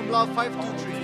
Tabla 523.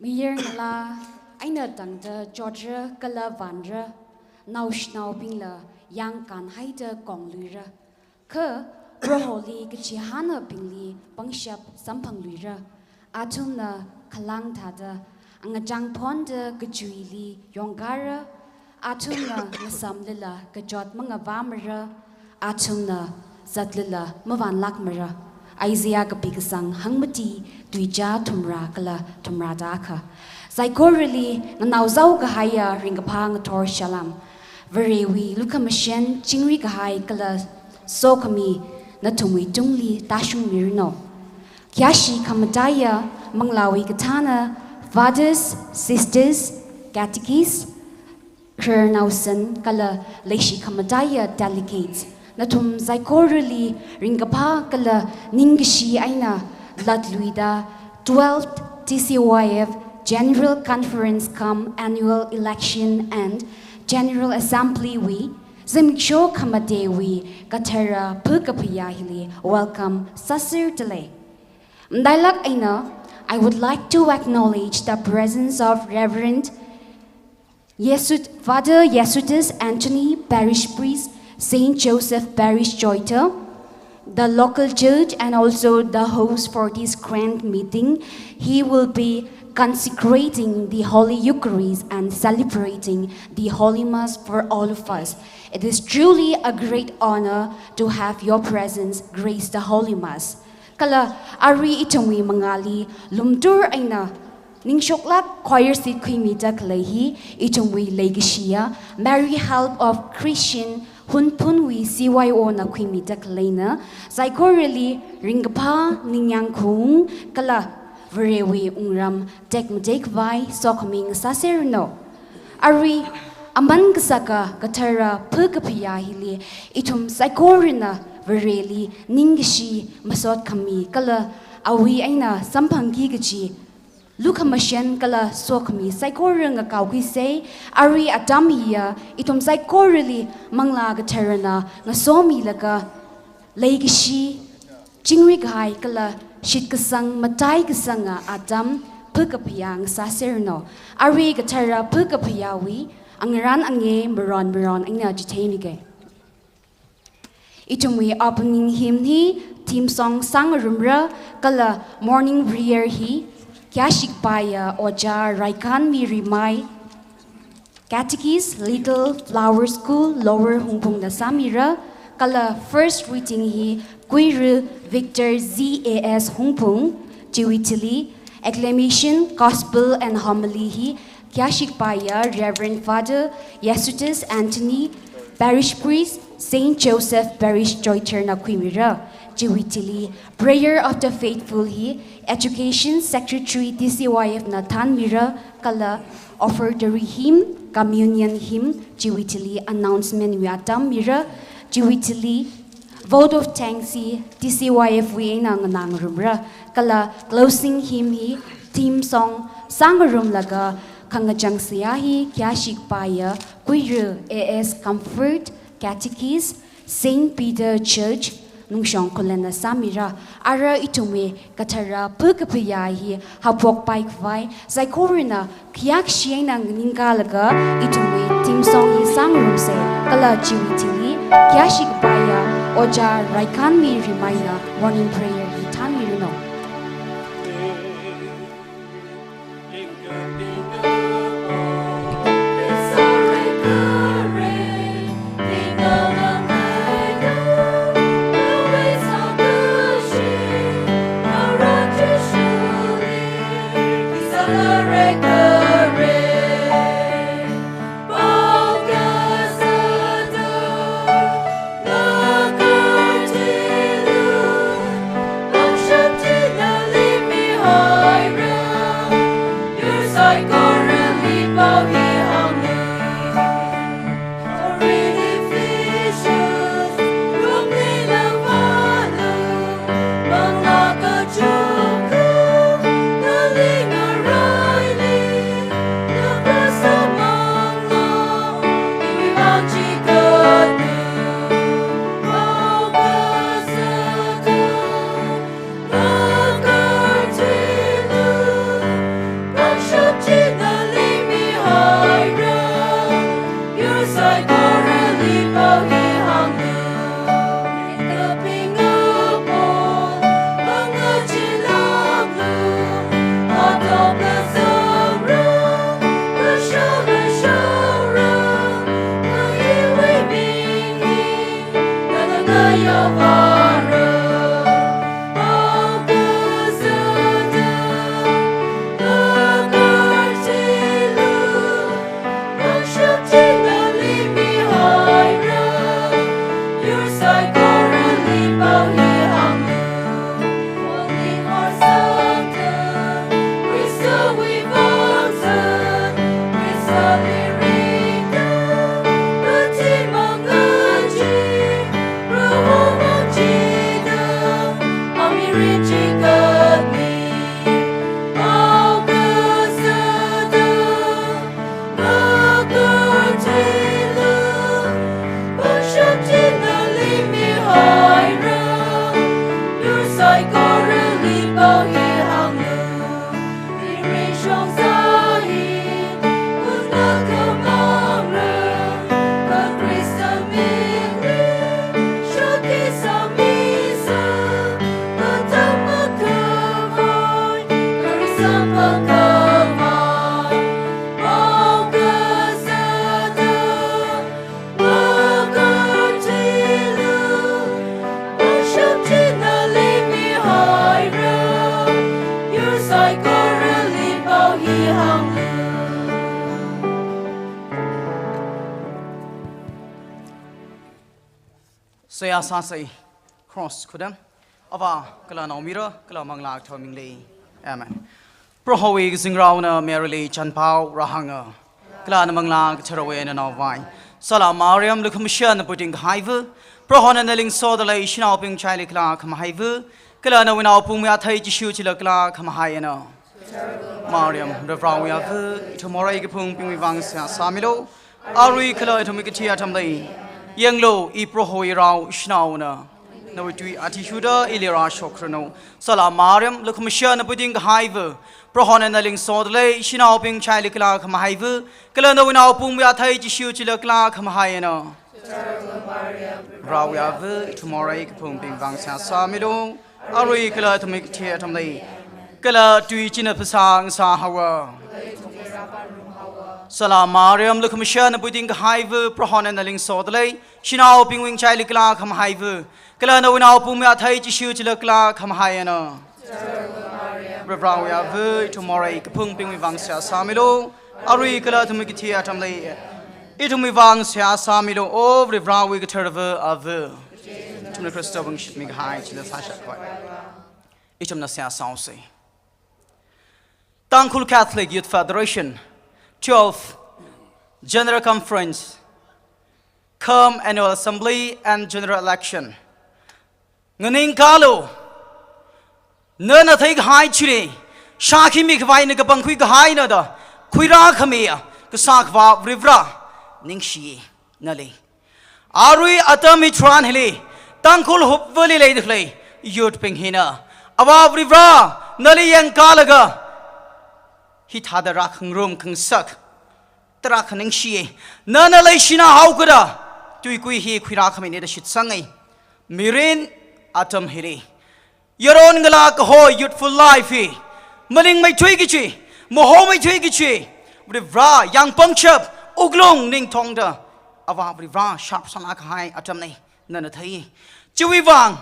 Miyer ngala aina tangda Georgia kala vandra naushnaw pingla yang kan haida konglura ke roholi gchihana pingli pangshap sampanglura atumna kalang tada angajang ponda gjuili yongara atumna nasamlila gajot mga vamara atumna zatlila mavan lakmara Isaiah kapigasang hangmati tuija tumra kala tumra daka. Zaikorili nganawzaw kahaya ringapang tor shalam. Verewi lukamashen chingri kahai kala sokami na tumwi tungli tashung mirno. Kyashi kamadaya manglawi katana fathers, sisters, catechists, kernausan kala leishi kamadaya delegates. Natum zaikorili ringapa kala ningishi aina latluida 12th Tcyf General Conference come annual election and General Assembly we Zimiksho kamadewi katera pukapiyahili welcome sasir delay. Mdailak aina I would like to acknowledge the presence of Reverend Father Yesudas Anthony Parish Priest Saint Joseph Parish Choithar, the local church and also the host for this grand meeting. He will be consecrating the Holy Eucharist and celebrating the Holy Mass for all of us. It is truly a great honor to have your presence grace the Holy Mass. Kala ari itongwi mangali lumtur aina Ningshoklak choir seat kwimita kalehi itongwi legacia Mary help of Christian Hunpunwi CYO na kwimita kalena, Zaikorili ringapa ninyangkung kala verewi ungram tekmdek vai sokaming saserno. Ari aman kasaka katara pugapiyahili itum Zaikorina vereli ningishi masot kami kala awi aina sampangigaji Lukamashan kala sokmi psychorang kawki say Ari Adam hiya itom psychorally mangla gatarana ngasomi laga Laigishi Jingrigai kala shitkasang matai kasanga Adam Pukapyang Saserno Ari gatara Pukapyawi Angran ange meron ang najitanige. Itumwi opening hymn hi team song sangarumra kala morning rear hi Kyashik Baya Oja Raikan Mirimai Catechis Little Flower School Lower Hungpung na Samira Kala first reading hi Kuiru Victor ZAS Hungpung Jiwitili Acclamation Gospel and Homily hi Kyashik Baya Reverend Father Yesutis Anthony Parish Priest Saint Joseph Parish Choithar na Kwimira Jiwitili Prayer of the Faithful hi Education Secretary Tcyf na Tanmira Kala offer the hymn communion hymn Jiwitili announcement wiatam mira Jiwitili vote of thanks hi Tcyf we nang rumra Kala closing hymn hi theme song sangarum laga kangajang siyahi Kyashik Paya Kuiru AS Comfort Catechis Saint Peter Church Nungshong Kolena Samira Ara Itume Katara Purkapayahi Hapok Pike Vai Zaikorina Kyak Shienang Ningalaga Itume Team Song Hi Sangrum Se Kala Jiwitili Kyashik Paya Oja Raikanmi Rimaina Morning Prayer Hi Tamirino Saya sasai cross kudam ava kala naumira kala mangla thomingli amen prohowi zingrauna merily chanpau rahanga kala mangla charawe na nawai sala mariam lukhmishan putting haivu prohona neling so the lay shinoping chili kla kham haivu kala na wina pumya thai jishu chila kla kham hayana Mariam, the Frau Yavu, tomorrow you pung ping wang Samilo, Ari Kala to make a theater lay. Young low, Iproho Rao, Schnauna. No, it we Atishuda, Ilira Shokrano. Salam Mariam, look Mission, a pudding hive. Prohon and the link sword lay, Shinao ping Chili Clark Mahive, Kalano in our pum, we are tied to shoot to the Clark Mahayana. Rao Yavu, tomorrow you pung ping wang Samilo, Ari Kala to make a theater lay. Kala tui china pasang sa hawa. Salam Mariam look mission puting hive prohon and the ling sodley. Shinao pingwing chili clark ham hive. Kala no now pumia tai shoot the clark ham hyena. Rebrawia vu tomorrow kapung ping wang sia samilo. Ari kala to make it here tamley. Itum wang sia samilo of Rebrawig turver of to the Christopher should make high to the Sasha quite. Itum na sia sound Thankful Catholic Youth Federation, 12th General Conference, Come Annual Assembly and General Election. Nganing kalo, nana take high chile, shaki mikvai nigabang quick high nada, quira kamea, kasakva rivra, ningshi, nali. Ari atamitran hili, thankful hopefully lady, youth ping hina, above rivra, nali yang kalaga. Hit had a racking room can suck. The racking she. None a lashina how good a do we hear Quirakam in the shit sangi. Mirin atom hili. Your own galak ho youthful life he. Mudding my twigichi, Mohomi twigichi. Rivra, young puncture, Uglong ning tonga. Ava rivra, sharp sanak high atomni. None a tai. Chiwivang.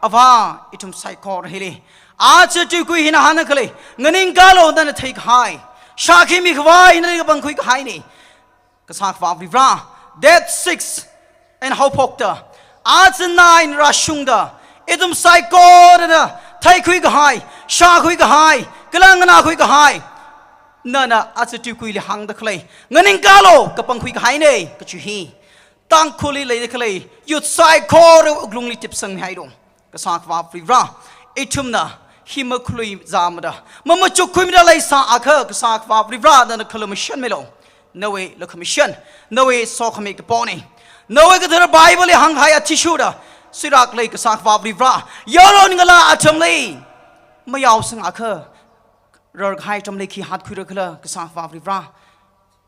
Ava itum psychor hili. Answer to Queen Hanakali, Naningalo than a take high. Shaki Mikvai in a bunk quick hiney. Kasakva Vivra, dead 6 and Hopokta. Answer 9 Rashunda. Idum Psycho, take quick high. Shark quick high. Galangana quick high. Nana, answer to Queen hang the clay. Naningalo, Kapang quick hiney, but you he. Thankfully, lady clay. You'd psycho gloomy tips and hidon. Kasakva Vivra. Itumna. Himakui Zamada. Mama Chukumida lay sa aka, Kasak va rivra than a colommission milo. No way, look commission. No way, so make the pony. No way, get the Bible hung high at Tishuda. Sirak lake, Kasak va rivra. Yoroningala atom lay. Mayao sang aka. Rug high tom lake he had curricula, Kasak va rivra.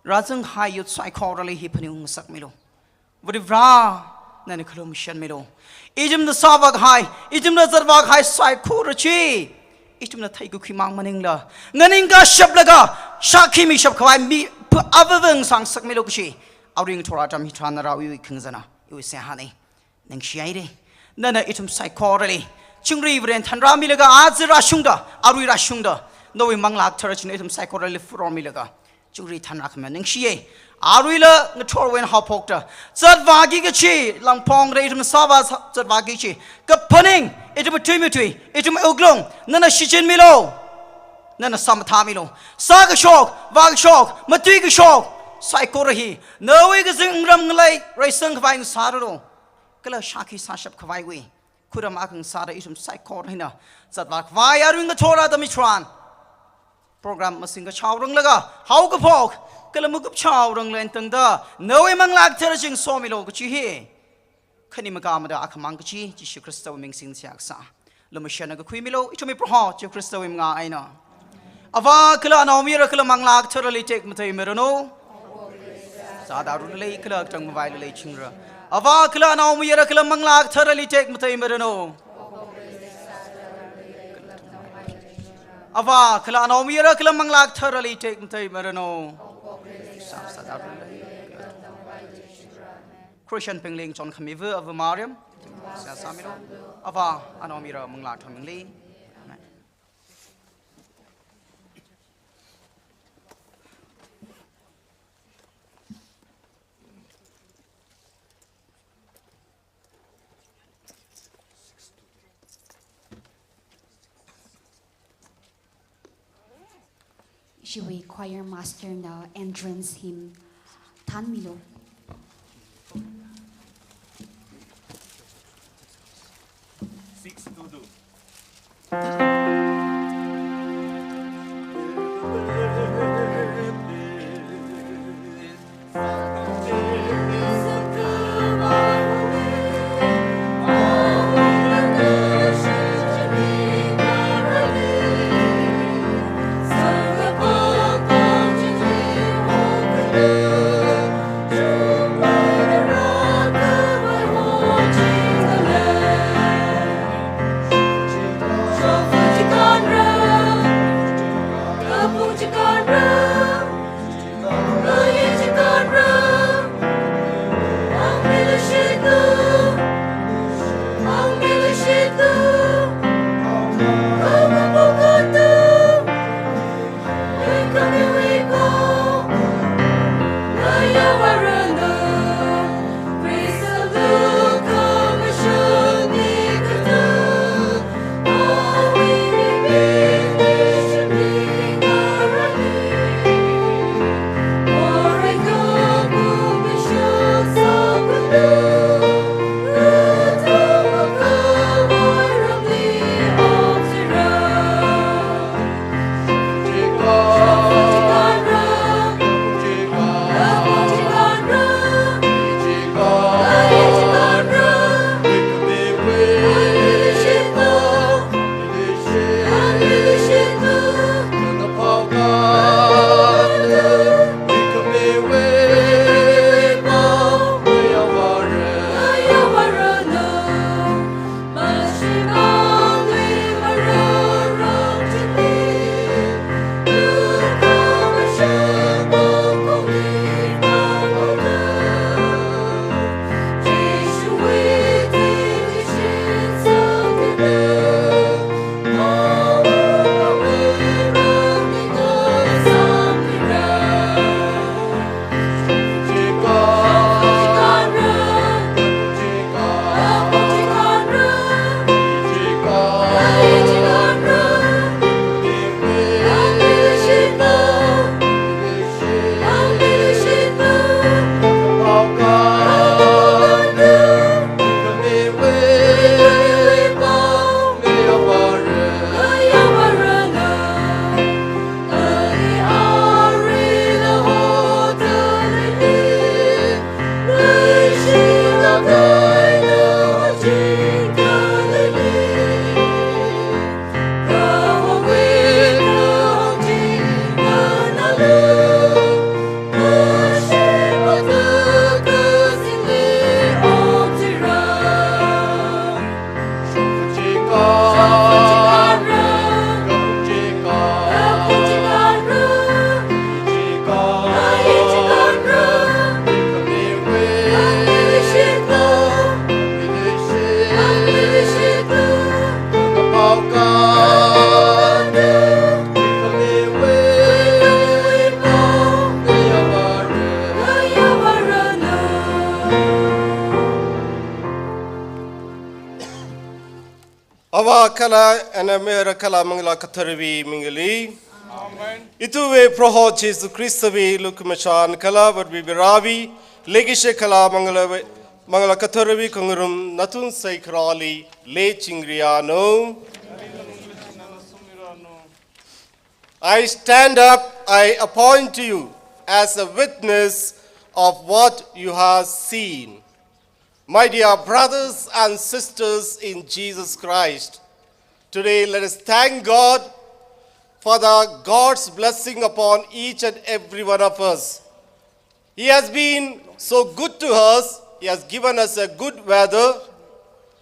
Razang high youth psychorally hippening sak milo. Rivra than a colommission milo. Ijim the Savak high, Ijim the Zarvak high psychurachi. Ijim the Taiguki Mang Maningla. Naninga Shablaga, Shakimi Shabkawai, me put other than Sang Sakmilokushi. I'll ring Toratam Hitrana Rawi Kingzana. You will say, honey. Ningshiade. Nana itum psychorally. Chungri and Tandra Milaga, Azra Shunda, Ari Rashunda. No Mangla Turch and itum psychorally for Milaga. Chungri Tanrakman, Ningshiye. Arila, the Torwin Hopokta. Zadvagigachi, Lampong, Ratum Savas, Zadvagichi. Kapuning, itum Timothy, itum Uglong, Nana Shichin Milo, Nana Samatamilo. Saga shock, Vag shock, Matiga shock, Psychorahi. No way is in Ram Lake, Raisung Vine Sarado. Kala Shaki Sashap Kavaiwi. Kudamakan Sada itum Psychorina. Zadvak, why are you in the Torah the Mitran? Program must sing a chowrung laga. How go pork? Kalamukup chowrung lentanga. No among lag terracing sawmilo, but you hear. Kanimagamada Akamangachi, Jishu Christo mixing Siaksa. Lamashanaga Quimilo, it may prohot, your Christo imga aina. Ava Kala no miracle among lag terrally take Matay Merano. Sada Lake Clerk tongue violate chingra. Ava Kala no miracle among lag terrally take Matay Merano. Ava Kala no miracle among lag thoroughly take Matay Merano. Christian Pingling John Kamivu of Mariam. Ava Anomira among lag Tomingly. Should we choir master now entrance hymn Tan Milo. Six to do. Awa kala anamera kala mangla katharvi mingali. Amen. Ituve proho Jesu Christovi lukmashan kala varbi biravi legishe kala mangla katharvi kungurum natun saikrali le chingriano. I stand up, I appoint you as a witness of what you have seen. My dear brothers and sisters in Jesus Christ, today let us thank God for God's blessing upon each and every one of us. He has been so good to us. He has given us a good weather.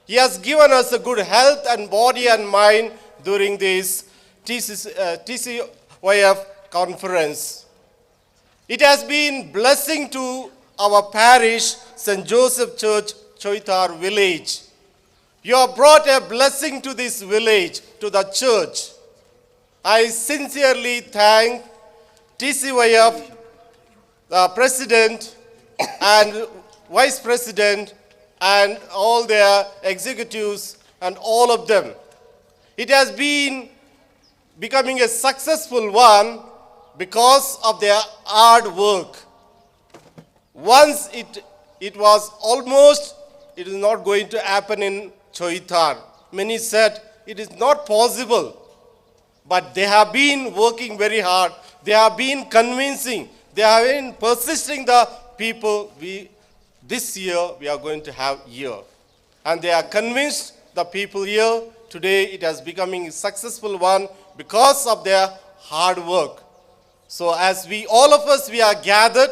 He has given us a good health and body and mind during this Tcyf conference. It has been blessing to our parish, St. Joseph Church, Choithar village. You have brought a blessing to this village, to the church. I sincerely thank Tcyf, the president and vice president and all their executives and all of them. It has been becoming a successful one because of their hard work. Once it was almost, it is not going to happen in Choithar. Many said it is not possible. But they have been working very hard. They have been convincing. They have been persisting the people. This year we are going to have here. And they are convinced the people here. Today it has becoming a successful one because of their hard work. So as all of us, we are gathered,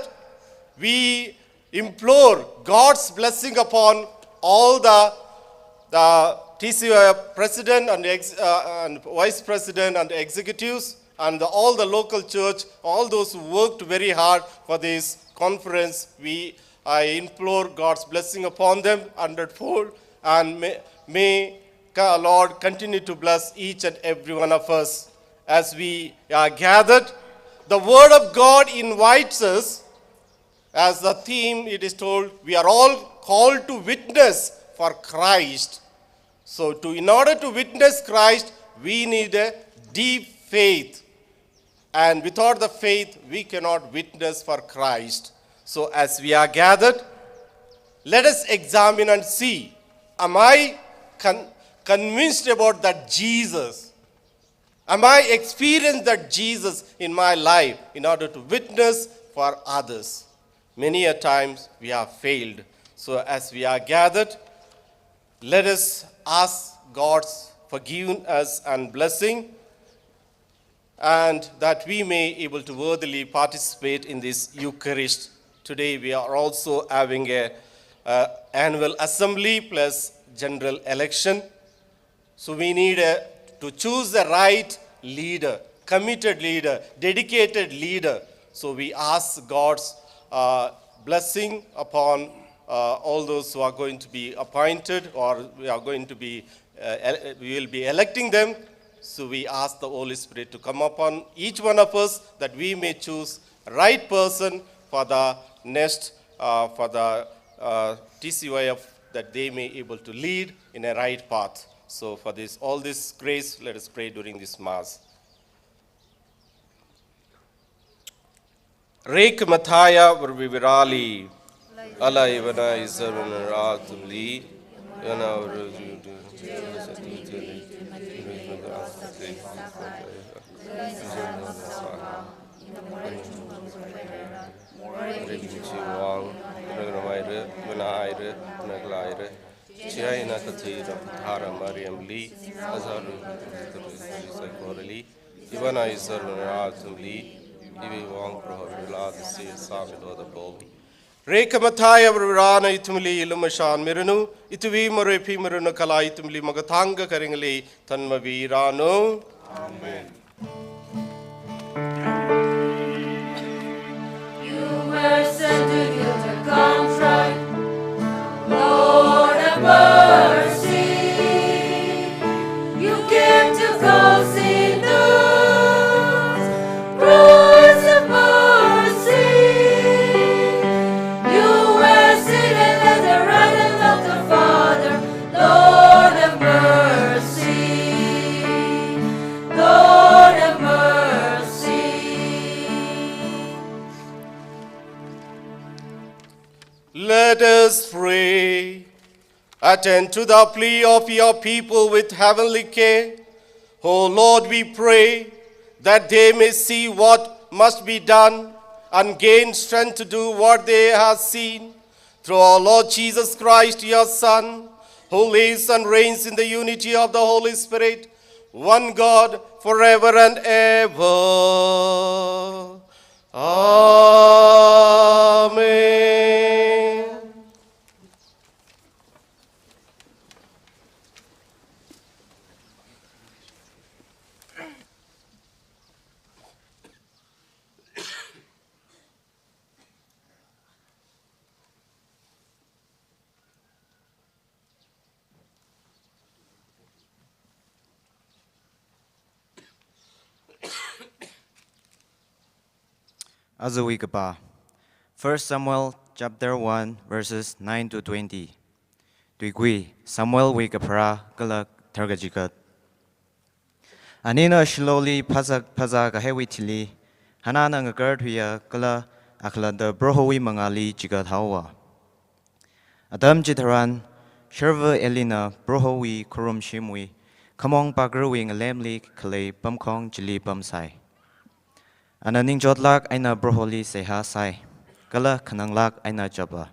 we implore God's blessing upon all the Tcyf president and vice president and executives and all the local church, all those who worked very hard for this conference. I implore God's blessing upon them hundredfold, and may Lord continue to bless each and every one of us as we are gathered. The word of God invites us. As the theme, it is told, we are all called to witness for Christ. So in order to witness Christ, we need a deep faith. And without the faith, we cannot witness for Christ. So as we are gathered, let us examine and see, am I convinced about that Jesus? Am I experienced that Jesus in my life in order to witness for others? Many a times we have failed. So as we are gathered, let us ask God's forgiveness and blessing, and that we may able to worthily participate in this Eucharist. Today we are also having a annual assembly plus general election. So we need to choose the right leader, committed leader, dedicated leader. So we ask God's blessing upon all those who are going to be appointed, or we will be electing them. So we ask the Holy Spirit to come upon each one of us, that we may choose right person for the next, for the Tcyf, that they may able to lead in a right path. So for all this grace, let us pray during this Mass. Rek Mathaya Virali, Allah Ivana Isarvan Ratuli, Yana China Katira Tara Mariam Lee, Azaru Sakorali, Ivana Isarvan Ratuli. Ivi Wang Prohila, the sea, Samil or the Bowl. Rekamataya Vrana Itumli, Lumashan Miranu, Ituvi Morepi Miruna Kala Itumli Magatanga Karingali, Tanmavi Rano. Amen. You were sent to heal the contrite, Lord of mercy. You came to call sinners, Christ of mercy. You were seated at the right hand of the Father, Lord of mercy. Let us pray. Attend to the plea of your people with heavenly care. O Lord, we pray that they may see what must be done and gain strength to do what they have seen. Through our Lord Jesus Christ, your Son, who lives and reigns in the unity of the Holy Spirit, one God, forever and ever. Amen. Azawikapa. 1 Samuel chapter 1 verses 9 to 20. Tuigui Samuel wikapra kala targajikat. Anina slowly pazak hewi tili. Hanana ngakar tuya kala akla the brohowi mangali jigat hawa. Adam jitaran Sherva Elina brohowi kurum shimwi. Kamong pagrowing lemli kale pamkong jili pamsai. Ana ningjot lak aina broholi seha sai. Kala kanang lak aina jaba.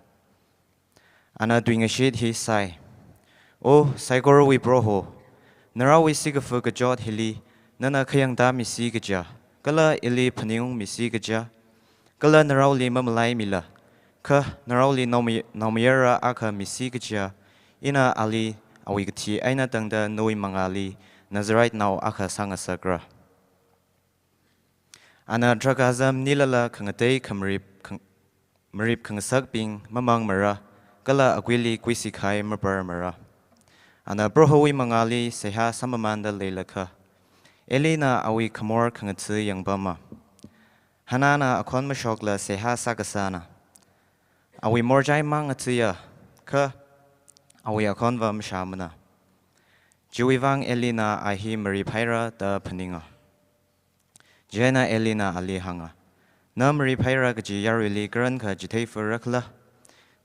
Ana doing a shit he sai. O saigoro wi broho. Nara wi sigafu gajot hili. Nana kayang da misi gaja. Kala ili paniung misi gaja. Kala nara li mamalai mila. Ka nara li naumiyara aka misi gaja. Ina ali awigati aina tangda noi mangali. Nazarite now aka sanga sagra. Ana dragazam nilala kangatay marip kangasak ping mamang mara kala agwili kwisikai mapar mara. Ana brohowi mangali seha samamanda leilaka. Elina awi kamor kangatsi yang bama. Hanana akon mashokla seha sagasana. Awi morjai mangatiya ka awi akon vam shamana. Jiwivang Elina ahi maripaira da paninga. Jena Elina Ali Hanga. Namri Paira Gaji Yarili Granka Jite for Rakla.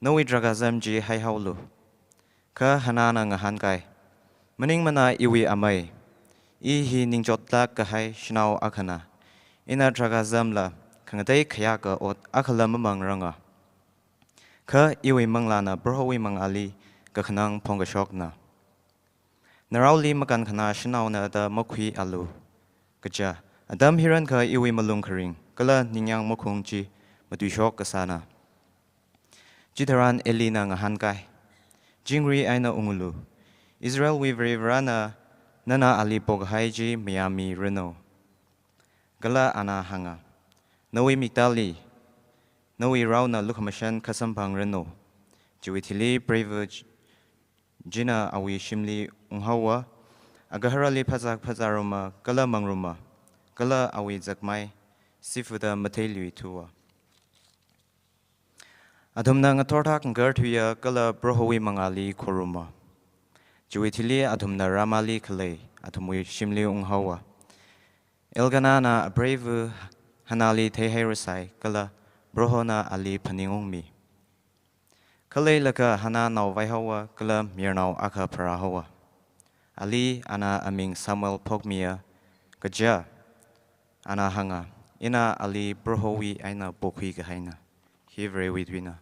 Nowi Dragazam Ji Hai Haulu. Ka Hanana Ngahankai. Maning Mana Iwi Amai. Ihi Ningjotla Kahai Shnau Akana. Ina Dragazamla. Kangatay Kayaka ot Akala Mamang Ranga. Ka Iwi Manglana Brohowi Mang Ali Gakanang Pongashokna. Narauli Makan Kana Shnau na da Mokwi Alu. Gaja. Adam hiran ka iwi malung karing, kala ninyang mokong ji matuishok kasana. Jitaran Elina ngahankai. Jingri aina ungulu. Israel wivrana nana ali poghaiji Miami Reno. Gala ana hanga. Nawi mitali. Nawi rauna lukamashan kasampang Reno. Jiwitili brave jina awi shimli unghawa. Agaharali pazaroma kala mangruma. Kala awi zakmai sifuda mateli tuwa. Adumna ngatortak ngartuya kala brohowi mangali koruma. Jiwitili adumna ramali kale atumwi shimli unghawa. Elganana brave hanali teherasai kala brohona ali paningungmi. Kale laka hana nau vaihawa kala mirnau aka parahawa. Ali ana aming Samuel pogmia gaja. Ana hanga ina ali brohowi aina bokwi gahaina. Hivre widwina.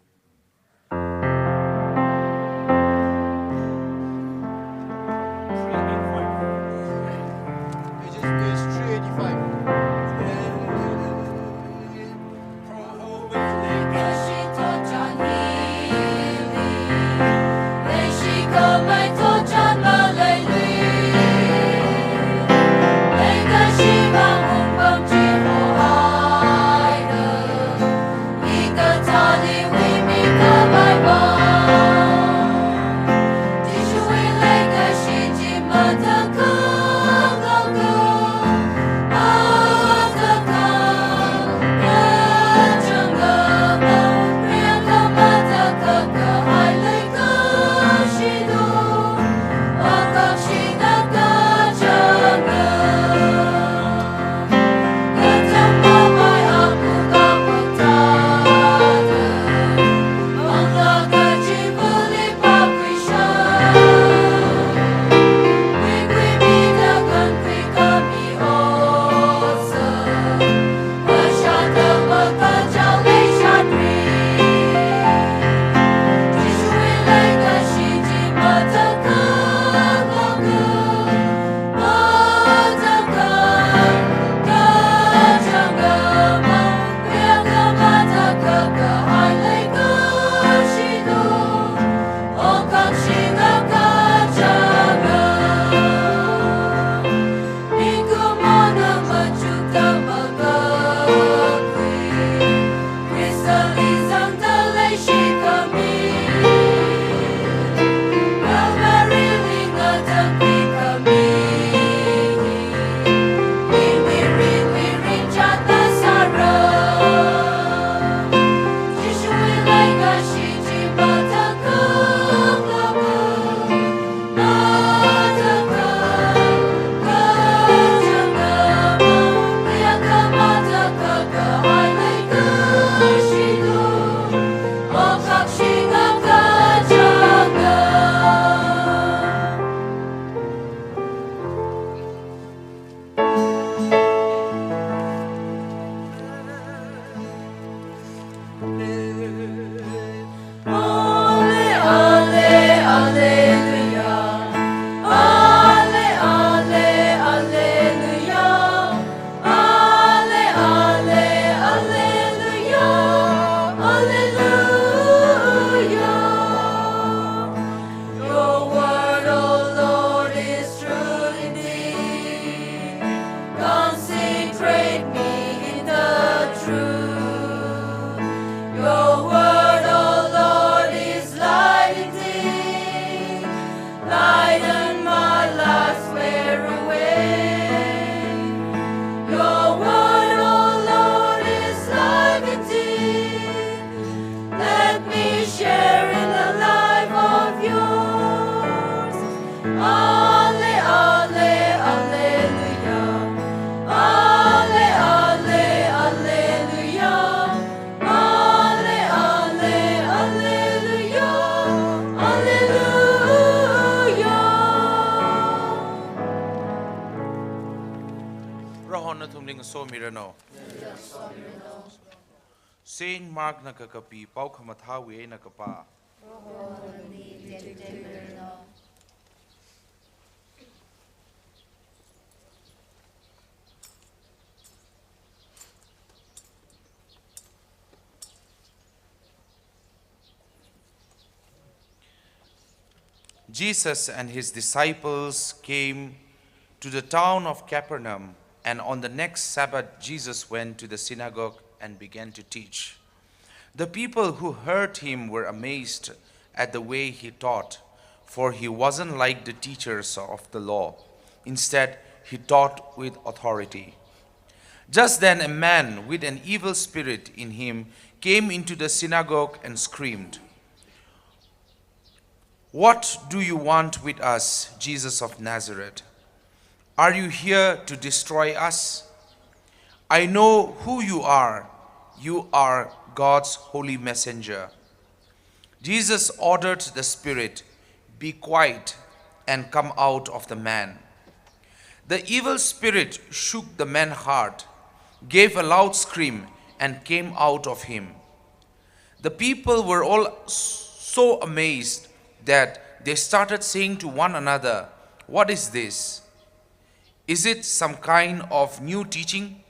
We Alle, alle, alleluia. Alle, alle, alleluia. Alle, alle, alleluia. Alleluia. Your word, O Lord, is true indeed. Consecrate me in the truth. Your word, O Lord, is light indeed. Lighten my life's wear away. Your word, O Lord, is life indeed. Let me share in the life of yours. Alle, alle, alleluia. Alle, alle, alleluia. Alle, alle, alleluia. Alleluia. Rahon na tumling so mirano. Saint Mark na kakapi pau kamathawi na kapa. Jesus and his disciples came to the town of Capernaum, and on the next Sabbath, Jesus went to the synagogue and began to teach. The people who heard him were amazed at the way he taught, for he wasn't like the teachers of the law. Instead, he taught with authority. Just then, a man with an evil spirit in him came into the synagogue and screamed, "What do you want with us, Jesus of Nazareth? Are you here to destroy us? I know who you are. You are God's holy messenger." Jesus ordered the spirit, "Be quiet and come out of the man." The evil spirit shook the man's heart, gave a loud scream, and came out of him. The people were all so amazed that they started saying to one another, "What is this? Is it some kind of new teaching?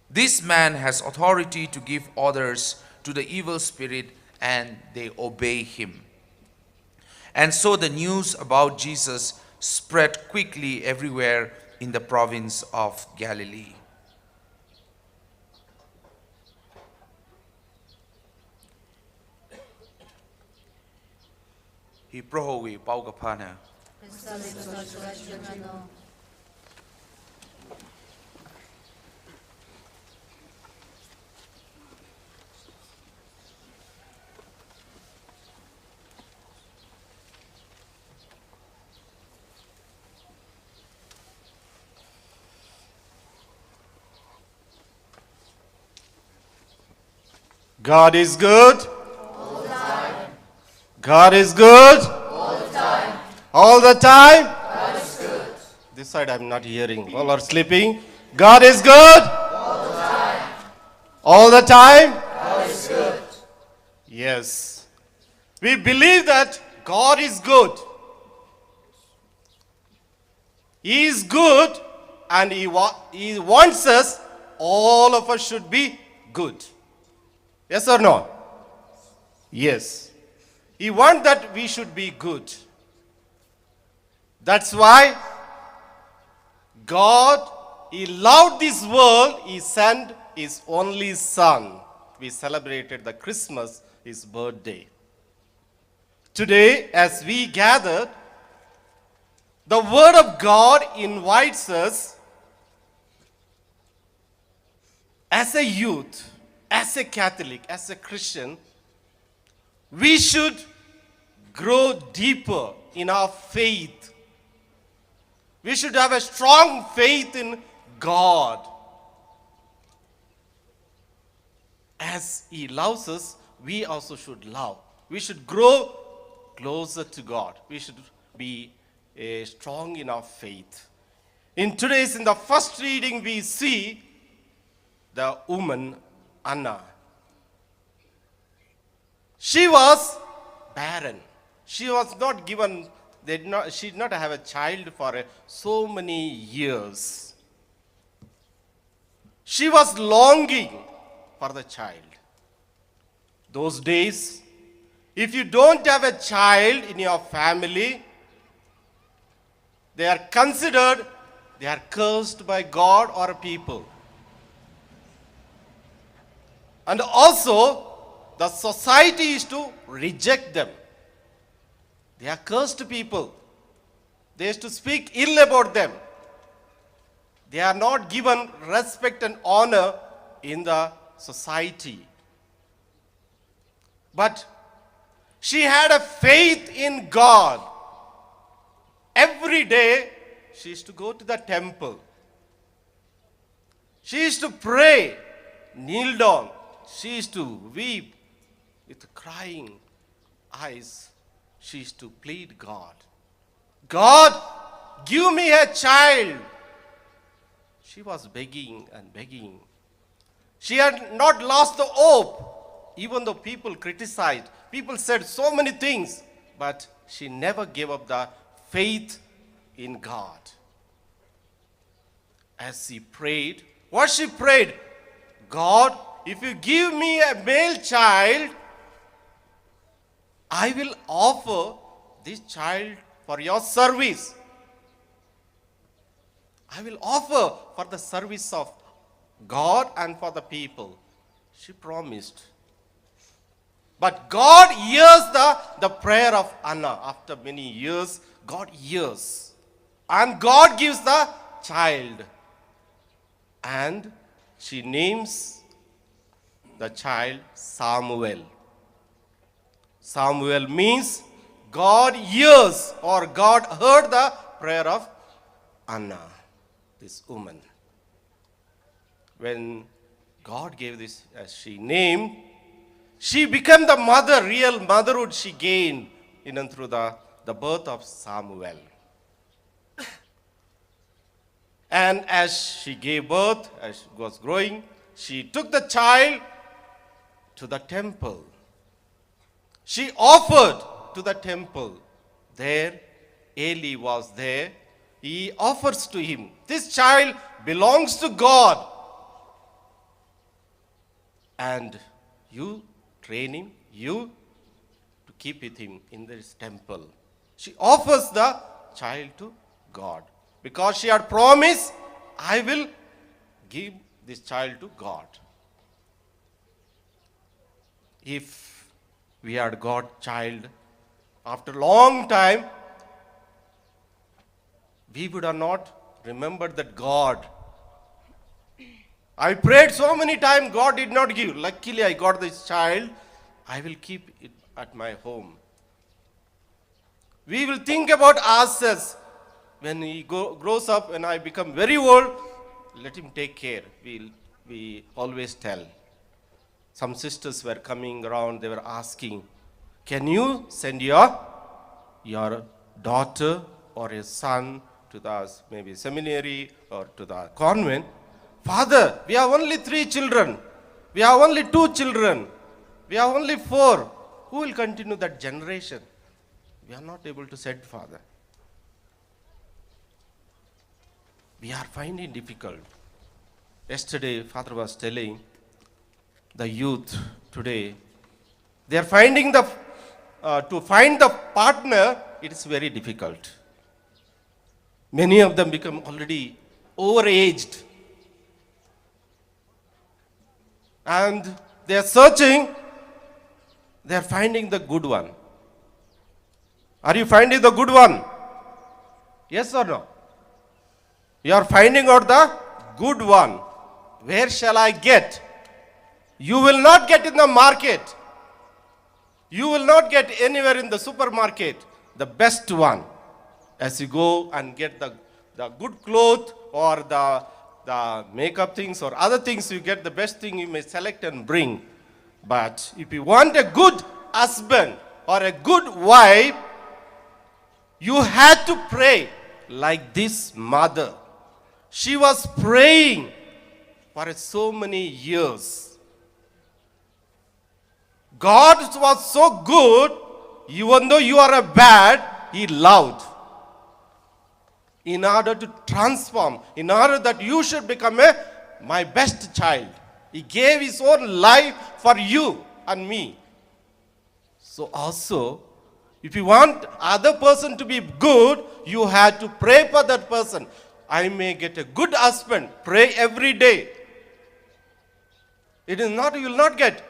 This man has authority to give orders to the evil spirit, and they obey him." And so the news about Jesus spread quickly everywhere in the province of Galilee. Hi prohowi paugapana. God is good. God is good. All the time. God is good. This side I'm not hearing. All are sleeping. God is good. All the time. God is good. Yes. We believe that God is good. He is good, and He wants us, all of us should be good. Yes or no? Yes. He wants that we should be good. That's why God, He loved this world, He sent His only Son. We celebrated the Christmas, His birthday. Today, as we gathered, the Word of God invites us as a youth, as a Catholic, as a Christian, we should grow deeper in our faith. We should have a strong faith in God. As He loves us, we also should love. We should grow closer to God. We should be strong in our faith. In the first reading, we see the woman Anna. She was barren. She was not given, she did not have a child for so many years. She was longing for the child. Those days, if you don't have a child in your family, they are considered, they are cursed by God or people. And also, the society is to reject them. They are cursed people. They used to speak ill about them. They are not given respect and honor in the society. But she had a faith in God. Every day, she used to go to the temple. She used to pray, kneel down. She used to weep with crying eyes. She used to plead God. God, give me a child. She was begging and begging. She had not lost the hope, even though people criticized. People said so many things, but she never gave up the faith in God. As she prayed, what she prayed? God, if you give me a male child, I will offer this child for your service. I will offer for the service of God and for the people. She promised. But God hears the prayer of Anna. After many years, God hears. And God gives the child. And she names the child Samuel. Samuel means God hears, or God heard the prayer of Anna, this woman. When God gave this as she named, she became the mother, real motherhood she gained in and through the birth of Samuel. And as she gave birth, as she was growing, she took the child to the temple. She offered to the temple. There, Eli was there. He offers to him. This child belongs to God. And you train him, you to keep with him in this temple. She offers the child to God. Because she had promised, I will give this child to God. If we had got child after a long time, we would have not remembered that God. I prayed so many times, God did not give. Luckily, I got this child. I will keep it at my home. We will think about ourselves. When he grows up and I become very old, let him take care. We always tell. Some sisters were coming around, they were asking, can you send your daughter or your son to the maybe seminary or to the convent? Father, we have only 3 children. We have only 2 children. We have only 4. Who will continue that generation? We are not able to send, Father. We are finding difficult. Yesterday, Father was telling the youth today, they are finding to find the partner, it is very difficult. Many of them become already overaged. And they are searching, they are finding the good one. Are you finding the good one? Yes or no? You are finding out the good one. Where shall I get? You will not get in the market. You will not get anywhere in the supermarket the best one. As you go and get the good cloth or the makeup things or other things, you get the best thing you may select and bring. But if you want a good husband or a good wife, you had to pray like this mother. She was praying for so many years. God was so good, even though you are a bad, He loved. In order to transform, in order that you should become my best child. He gave His own life for you and me. So also, if you want other person to be good, you have to pray for that person. I may get a good husband. Pray every day. It is not, you will not get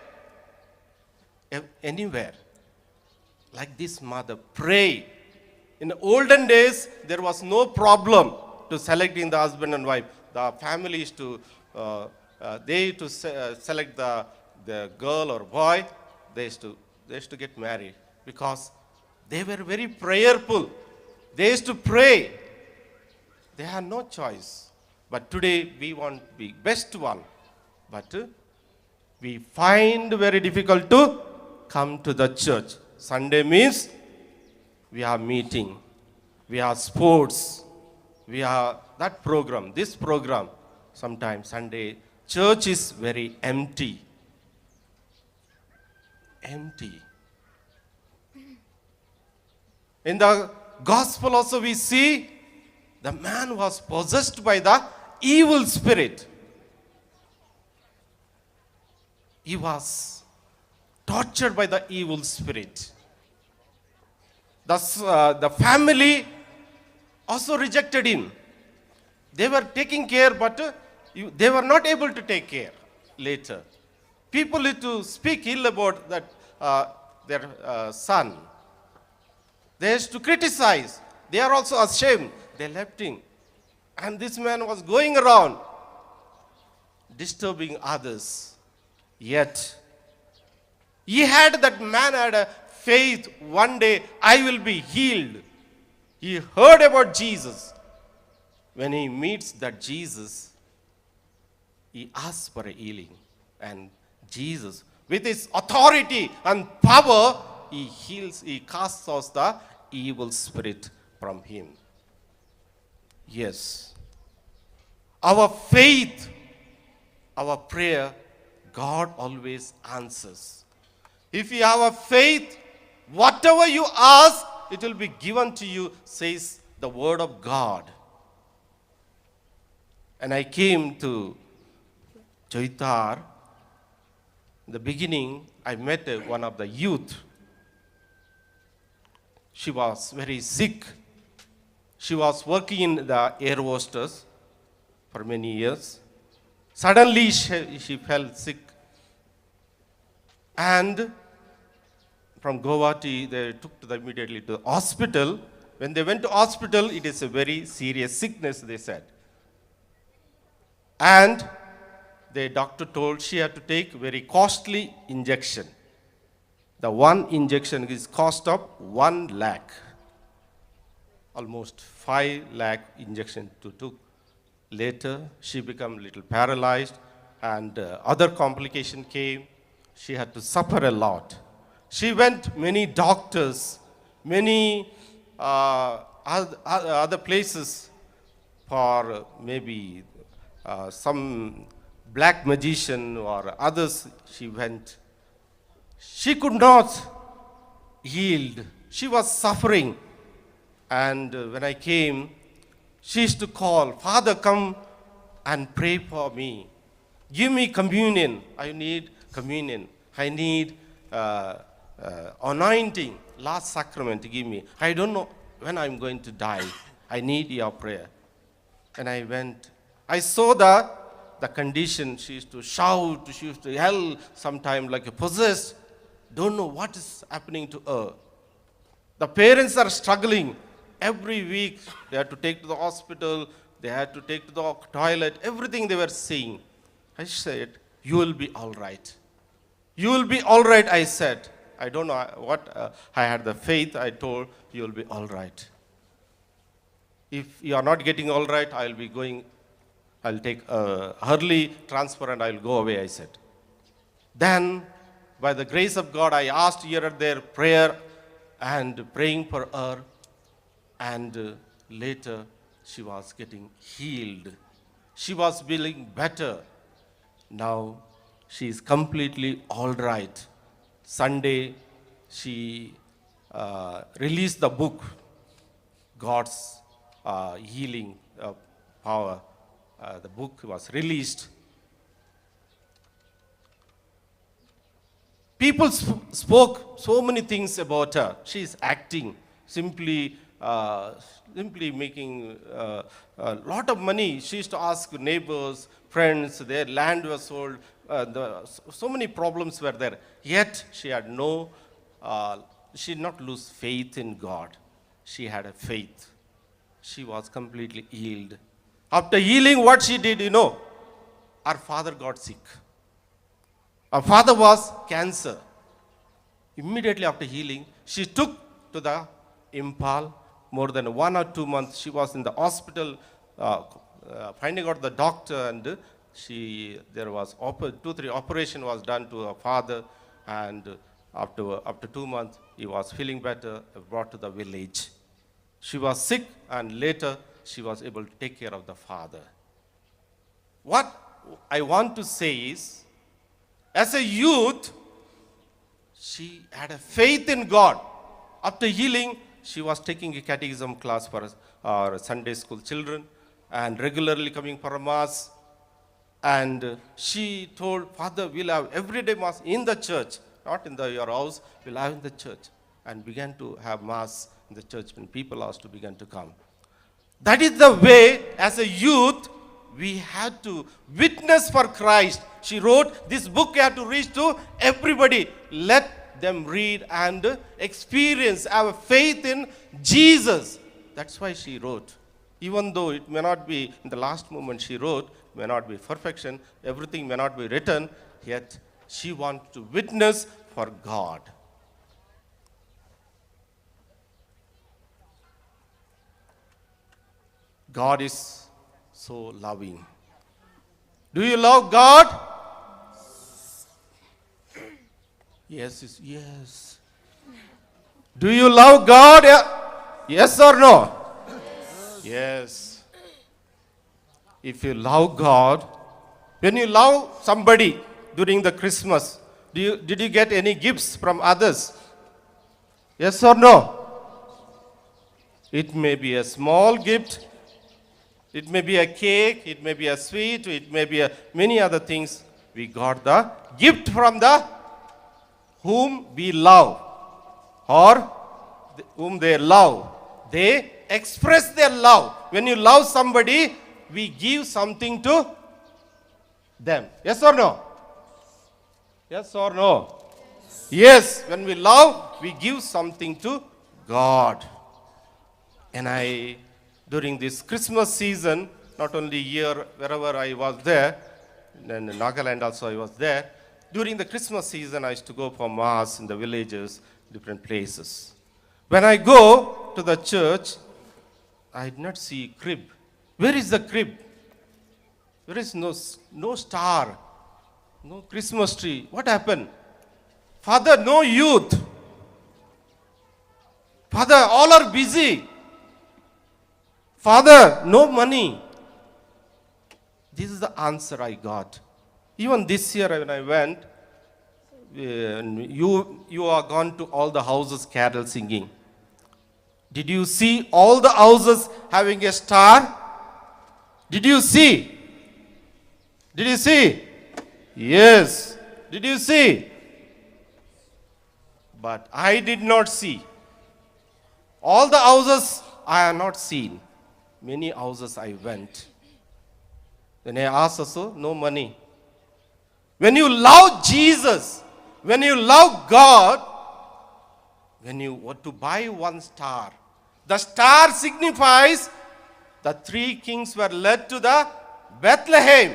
anywhere. Like this mother, pray. In the olden days, there was no problem to selecting the husband and wife. The family used to, select the girl or boy. They used to get married because they were very prayerful. They used to pray. They had no choice. But today we want to be best one. But we find very difficult to come to the church. Sunday means we have meeting, we have sports, we have that program, this program. Sometimes Sunday church is very empty. Empty. In the gospel also we see the man was possessed by the evil spirit. He was tortured by the evil spirit. Thus, the family also rejected him. They were taking care, but they were not able to take care later. People used to speak ill about that their son. They used to criticize. They are also ashamed. They left him. And this man was going around disturbing others. Yet, that man had a faith, one day I will be healed. He heard about Jesus. When he meets that Jesus, he asks for a healing. And Jesus, with his authority and power, he heals, he casts out the evil spirit from him. Yes. Our faith, our prayer, God always answers. If you have a faith, whatever you ask, it will be given to you, says the word of God. And I came to Choithar. In the beginning, I met one of the youth. She was very sick. She was working in the air hostess for many years. Suddenly, she fell sick. And from Guwahati, they took them immediately to the hospital. When they went to hospital, it is a very serious sickness, they said. And the doctor told she had to take very costly injection. The one injection is cost of 1 lakh. Almost 5 lakh injection to took. Later, she became a little paralyzed and other complication came. She had to suffer a lot. She went many doctors, many other places for maybe some black magician or others she went. She could not yield. She was suffering. And when I came, she used to call, Father, come and pray for me. Give me communion. I need communion. I need anointing. Last sacrament, give me. I don't know when I'm going to die. I need your prayer. And I went. I saw the condition. She used to shout. She used to yell sometimes like a possessed. Don't know what is happening to her. The parents are struggling. Every week they had to take to the hospital. They had to take to the toilet. Everything they were saying. I said, you will be all right. You will be all right, I said. I don't know what, I had the faith. I told, you will be all right. If you are not getting all right, I'll be going, I'll take early transfer and I'll go away, I said. Then, by the grace of God, I asked here and there prayer and praying for her. And later, she was getting healed. She was feeling better. Now, she is completely all right. Sunday, she released the book, God's healing power. The book was released. People spoke so many things about her. She is acting, simply making a lot of money. She used to ask neighbors, friends, their land was sold. So many problems were there. Yet she had she did not lose faith in God. She had a faith. She was completely healed. After healing, what she did, her father got sick. Her father was cancer. Immediately after healing, she took to the impal. More than 1 or 2 months, she was in the hospital, finding out the doctor, and there was 2-3 operation was done to her father, and after 2 months, he was feeling better, brought to the village. She was sick, and later she was able to take care of the father. What I want to say is, as a youth, she had a faith in God. After healing, she was taking a catechism class for our Sunday school children and regularly coming for a mass. And she told, Father, we'll have everyday mass in the church, not in your house, we'll have in the church. And began to have mass in the church when people asked to begin to come. That is the way, as a youth, we had to witness for Christ. She wrote, this book you have to reach to everybody. Let them read and experience, have a faith in Jesus. That's why she wrote. Even though it may not be, in the last moment she wrote, may not be perfection, everything may not be written, yet she wants to witness for God. God is so loving. Do you love God? Yes. Do you love God? Yes or no? Yes. If you love God, when you love somebody during the Christmas, did you get any gifts from others? Yes or no? It may be a small gift, it may be a cake, it may be a sweet, it may be many other things. We got the gift from the whom we love, or whom they love. They express their love. When you love somebody, we give something to them. Yes or no? Yes or no? Yes. When we love, we give something to God. And during this Christmas season, not only here, wherever I was there, and in Nagaland also I was there, during the Christmas season, I used to go for mass in the villages, different places. When I go to the church, I did not see crib. Where is the crib? There is no star, no Christmas tree. What happened? Father, no youth. Father, all are busy. Father, no money. This is the answer I got. Even this year when I went, you are gone to all the houses carol singing. Did you see all the houses having a star? Did you see? Did you see? Yes. Did you see? But I did not see. All the houses I have not seen. Many houses I went. Then I asked also, no money. When you love Jesus, when you love God, when you want to buy one star, the star signifies the 3 kings were led to the Bethlehem.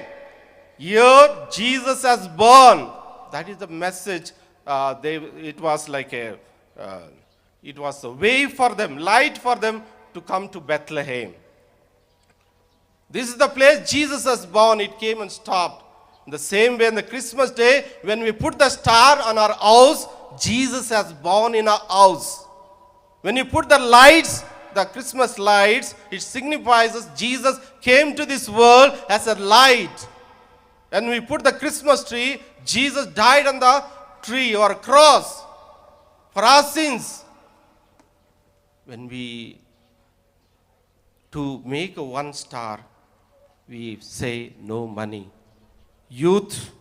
Here Jesus has born. That is the message. It was like it was a way for them, light for them to come to Bethlehem. This is the place Jesus has born. It came and stopped. In the same way, on the Christmas day, when we put the star on our house, Jesus has born in our house. When you put the lights, the Christmas lights, it signifies that Jesus came to this world as a light. When we put the Christmas tree, Jesus died on the tree or cross for our sins. When we, to make a 1 star, we say no money. Youth,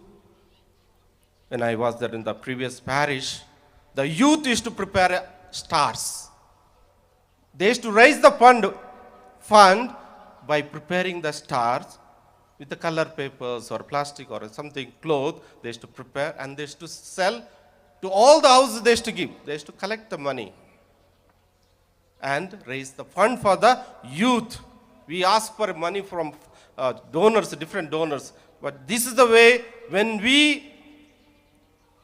when I was there in the previous parish, the youth used to prepare stars. They used to raise the fund by preparing the stars with the color papers or plastic or something, cloth. They used to prepare and they used to sell to all the houses. They used to give. They used to collect the money and raise the fund for the youth. We ask for money from donors, different donors. But this is the way when we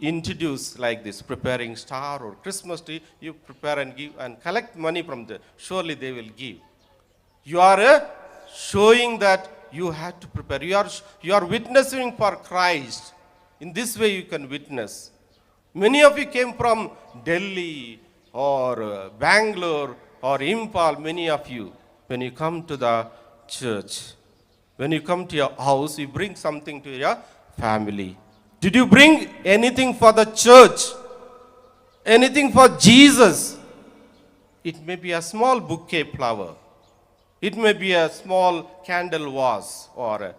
introduce like this, preparing star or Christmas tree, you prepare and give and collect money from them. Surely they will give. You are showing that you have to prepare. You are witnessing for Christ. In this way you can witness. Many of you came from Delhi or Bangalore or Impal, many of you. When you come to the church, when you come to your house, you bring something to your family. Did you bring anything for the church? Anything for Jesus? It may be a small bouquet flower. It may be a small candle vase or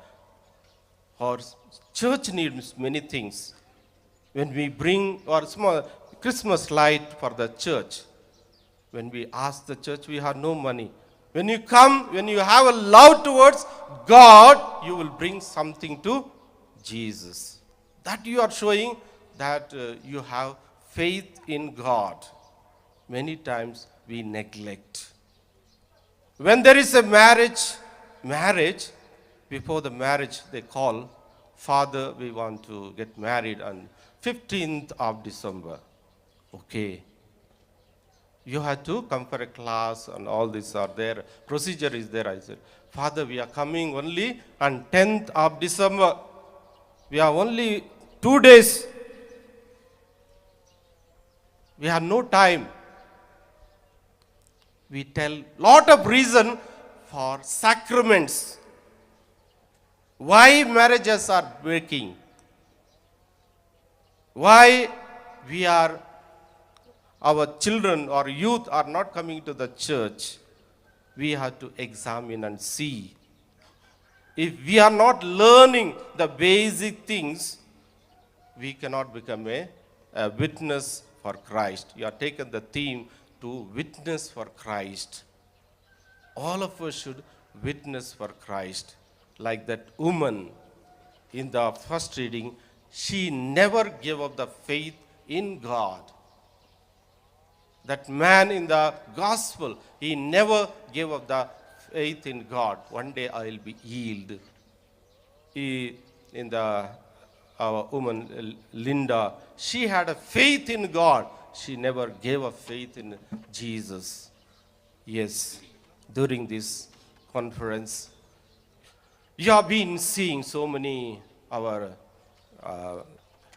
church needs many things. When we bring our small Christmas light for the church, when we ask the church, we have no money. When you come, when you have a love towards God, you will bring something to Jesus. That you are showing that you have faith in God. Many times we neglect. When there is a marriage, before the marriage they call, Father, we want to get married on 15th of December. Okay. You have to come for a class and all this are there. Procedure is there. I said, Father, we are coming only on 10th of December. We have only 2 days. We have no time. We tell lot of reason for sacraments. Why marriages are breaking? Why our children or youth are not coming to the church? We have to examine and see. If we are not learning the basic things, we cannot become a witness for Christ. You have taken the theme to witness for Christ. All of us should witness for Christ. Like that woman in the first reading, she never gave up the faith in God. That man in the gospel, he never gave up the faith in God. One day I will be healed. Our woman Linda, she had a faith in God. She never gave up faith in Jesus. Yes, during this conference, you have been seeing so many, our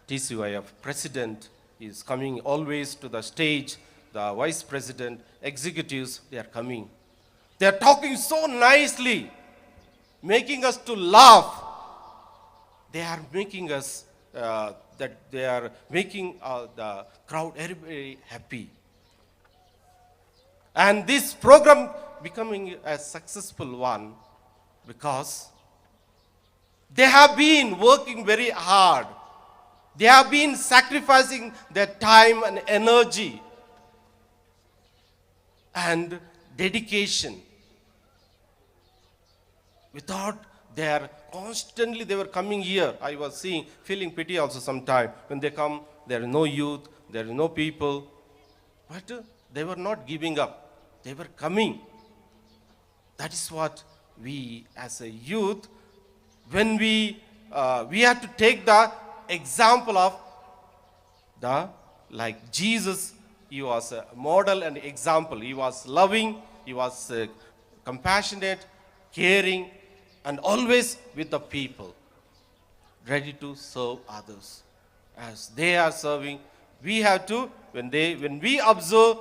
Tcyf president is coming always to the stage. The vice president, executives, they are coming. They are talking so nicely, making us to laugh. They are making us, they are making the crowd very happy. And this program becoming a successful one because they have been working very hard. They have been sacrificing their time and energy and dedication. Without their constantly they were coming here. I was feeling pity also sometime. When they come, there is no youth, there is no people. But they were not giving up. They were coming. That is what we as a youth, when we have to take the example of like Jesus. He was a model and example. He was loving, he was compassionate, caring, and always with the people, ready to serve others. As they are serving, we have to, when we observe,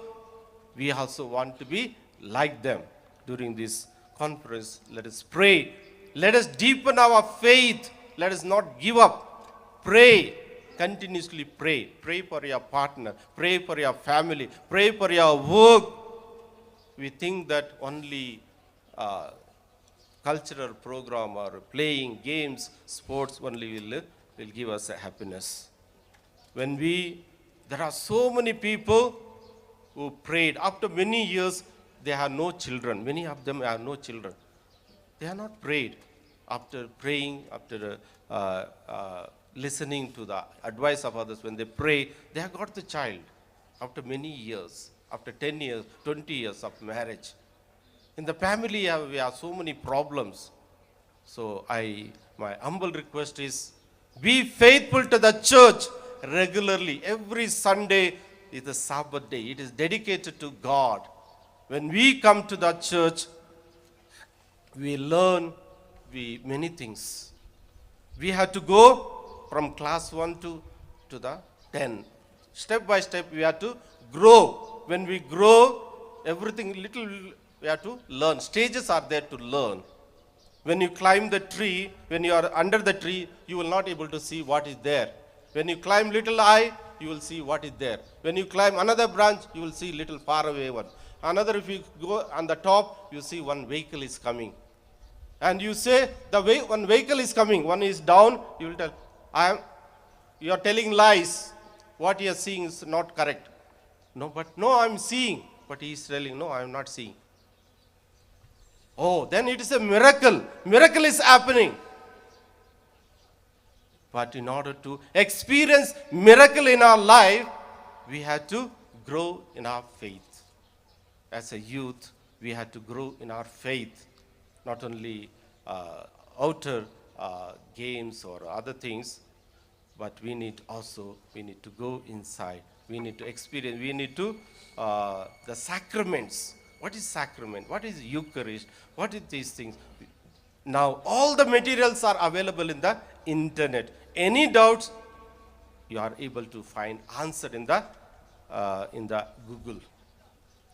we also want to be like them. During this conference, let us pray. Let us deepen our faith. Let us not give up. Pray continuously pray. Pray for your partner, pray for your family, pray for your work. We think that only cultural program or playing games, sports only will give us a happiness. There are so many people who prayed. After many years, they have no children. Many of them have no children. They are not prayed. After praying, after listening to the advice of others, when they pray, they have got the child. After many years, after 10 years, 20 years of marriage. In the family, we have so many problems. So my humble request is, be faithful to the church regularly. Every Sunday is a Sabbath day. It is dedicated to God. When we come to the church, we learn many things. We have to go from class 1 to the 10. Step by step, we have to grow. When we grow, everything little we have to learn. Stages are there to learn. When you climb the tree, when you are under the tree, you will not able to see what is there. When you climb little high, you will see what is there. When you climb another branch, you will see little far away one. Another, if you go on the top, you see one vehicle is coming. And you say, one vehicle is coming, one is down, you will tell, you are telling lies. What you are seeing is not correct. No, I'm seeing. But he is telling, no, I am not seeing. Oh, then it is a miracle. Miracle is happening. But in order to experience miracle in our life, we have to grow in our faith. As a youth, we have to grow in our faith. Not only outer games or other things, but we need to go inside. We need to experience, the sacraments. What is sacrament? What is Eucharist? What is these things? Now, all the materials are available in the internet. Any doubts, you are able to find answer in the Google.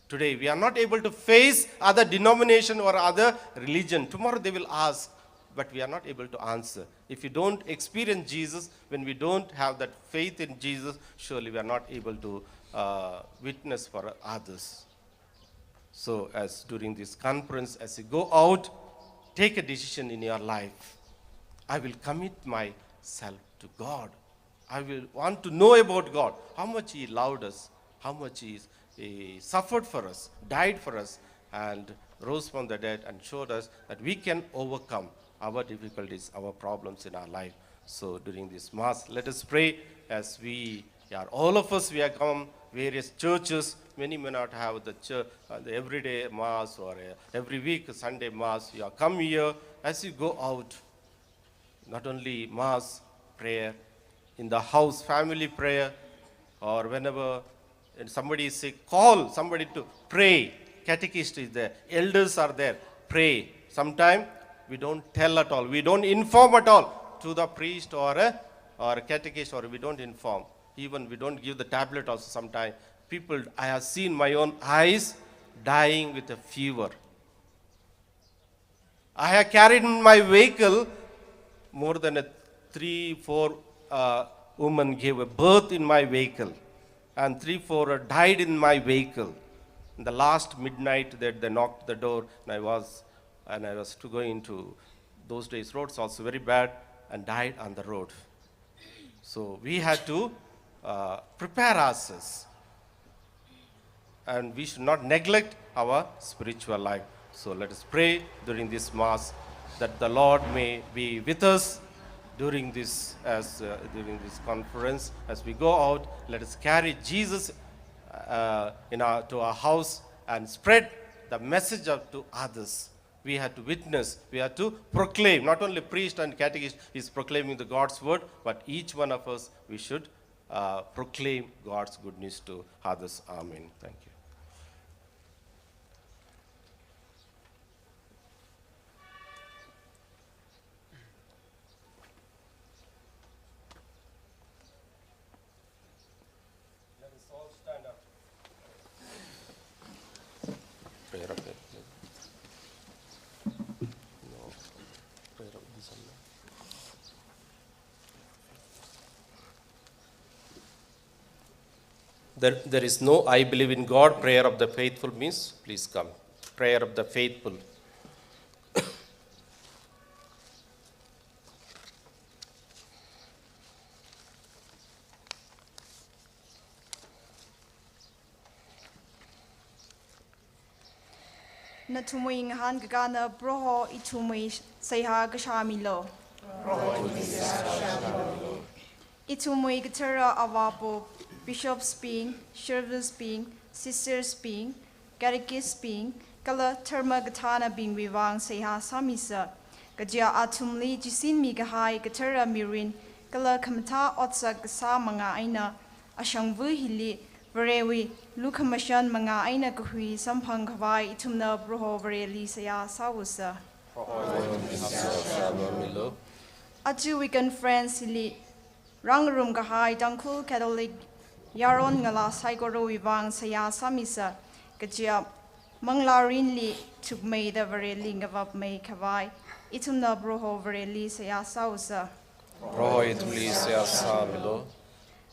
Today, we are not able to face other denomination or other religion. Tomorrow they will ask, but we are not able to answer. If you don't experience Jesus, when we don't have that faith in Jesus, surely we are not able to witness for others. So as during this conference, as you go out, take a decision in your life. I will commit myself to God. I will want to know about God, how much He loved us, how much He suffered for us, died for us, and rose from the dead and showed us that we can overcome our difficulties, our problems in our life. So during this Mass, let us pray as all of us, we have come various churches. Many may not have the everyday Mass or every week Sunday Mass. You have come here. As you go out, not only Mass, prayer, in the house, family prayer, or whenever somebody is sick, call somebody to pray. Catechist is there. Elders are there. Pray. Sometimes we don't tell at all. We don't inform at all to the priest or a catechist, or we don't inform. Even we don't give the tablet also sometimes. People, I have seen my own eyes dying with a fever. I have carried in my vehicle more than 3-4 women gave a birth in my vehicle, and 3-4 died in my vehicle. In the last midnight, they knocked the door, and I was to go into those days. Roads also very bad, and died on the road. So we had to prepare ourselves, and we should not neglect our spiritual life. So let us pray during this Mass that the Lord may be with us during this conference. As we go out, let us carry Jesus to our house and spread the message to others. We have to witness, we have to proclaim. Not only priest and catechist is proclaiming the God's word, but each one of us, we should proclaim God's goodness to others. Amen. Thank you. Let us all stand up. Prayer of faith. No. Prayer of this one. There is no I believe in God. Prayer of the faithful means, please come. Prayer of the faithful. Na tumui ngahan gagana broho itumui sayha gashamilo. Itumui gatera avapo, bishops being, service being, sisters being, gadikis being, kala terma gatana being vivang sayha samisa. Gajia atumli jisin mi gahai gatera mirin, kala kamata otsa gasa manga aina, ashangvu hili. Varewi, Lukamashan Manga Aina Kahui, Sampang Kavai, Itumna Broho Vareli Saya Sawusa. Atu weekend friends Hili, Rangarum Gahai, Dankul Catholic, Yaron Ngala Saigoro Ivang Saya Samisa, Gajia, Manglarin Li, took May the Vareli Ngavap May Kavai, Itumna Broho Vareli Saya Sawusa. Broho Itumli Saya Samilo.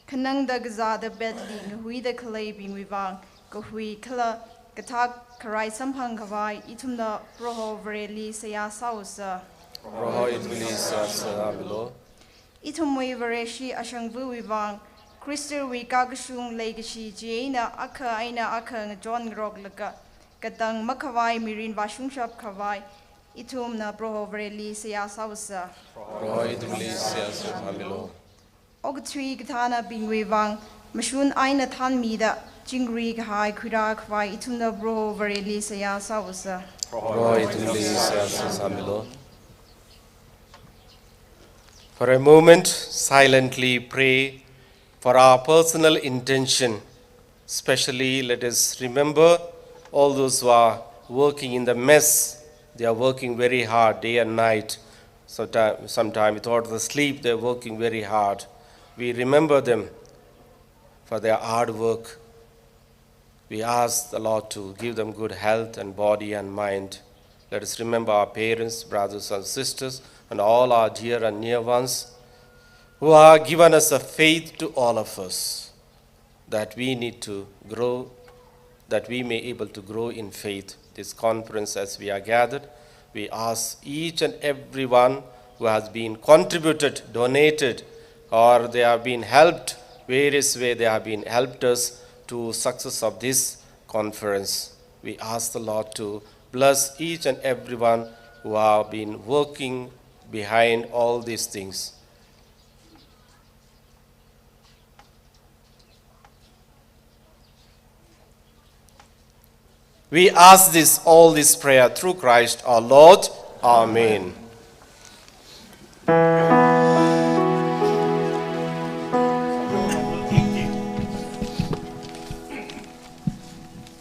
Kanang da gaza da bedli ngui da kalay bing wivang kahui kala katak karai sampang kawai itum da broho vareli saya sausa. Broho Itumli Saya Samilo. Itum wi vareshi ashangvu wivang Krister wi kagashung legashi jiena aka aina aka ngjon grog laka katang makawai mirin vashung shap kawai itum na broho vareli saya sausa. Broho Itumli Saya Samilo. Ogtri Gatana being wevang, Mashun Aina Tan Mida, Jingri Kahai Kura Kwai, Itunda Bro Vareli Saya Sawasa. Broho Itumli Saya Samilo. For a moment, silently pray for our personal intention. Especially, let us remember all those who are working in the mess. They are working very hard day and night. Sometime without the sleep, they are working very hard. We remember them for their hard work. We ask the Lord to give them good health and body and mind. Let us remember our parents, brothers and sisters, and all our dear and near ones who have given us a faith to all of us, that we need to grow, that we may able to grow in faith. This conference, as we are gathered, we ask each and every one who has been contributed, donated, or they have been helped, various way they have been helped us to success of this conference. We ask the Lord to bless each and every one who have been working behind all these things. We ask all this prayer through Christ our Lord. Amen.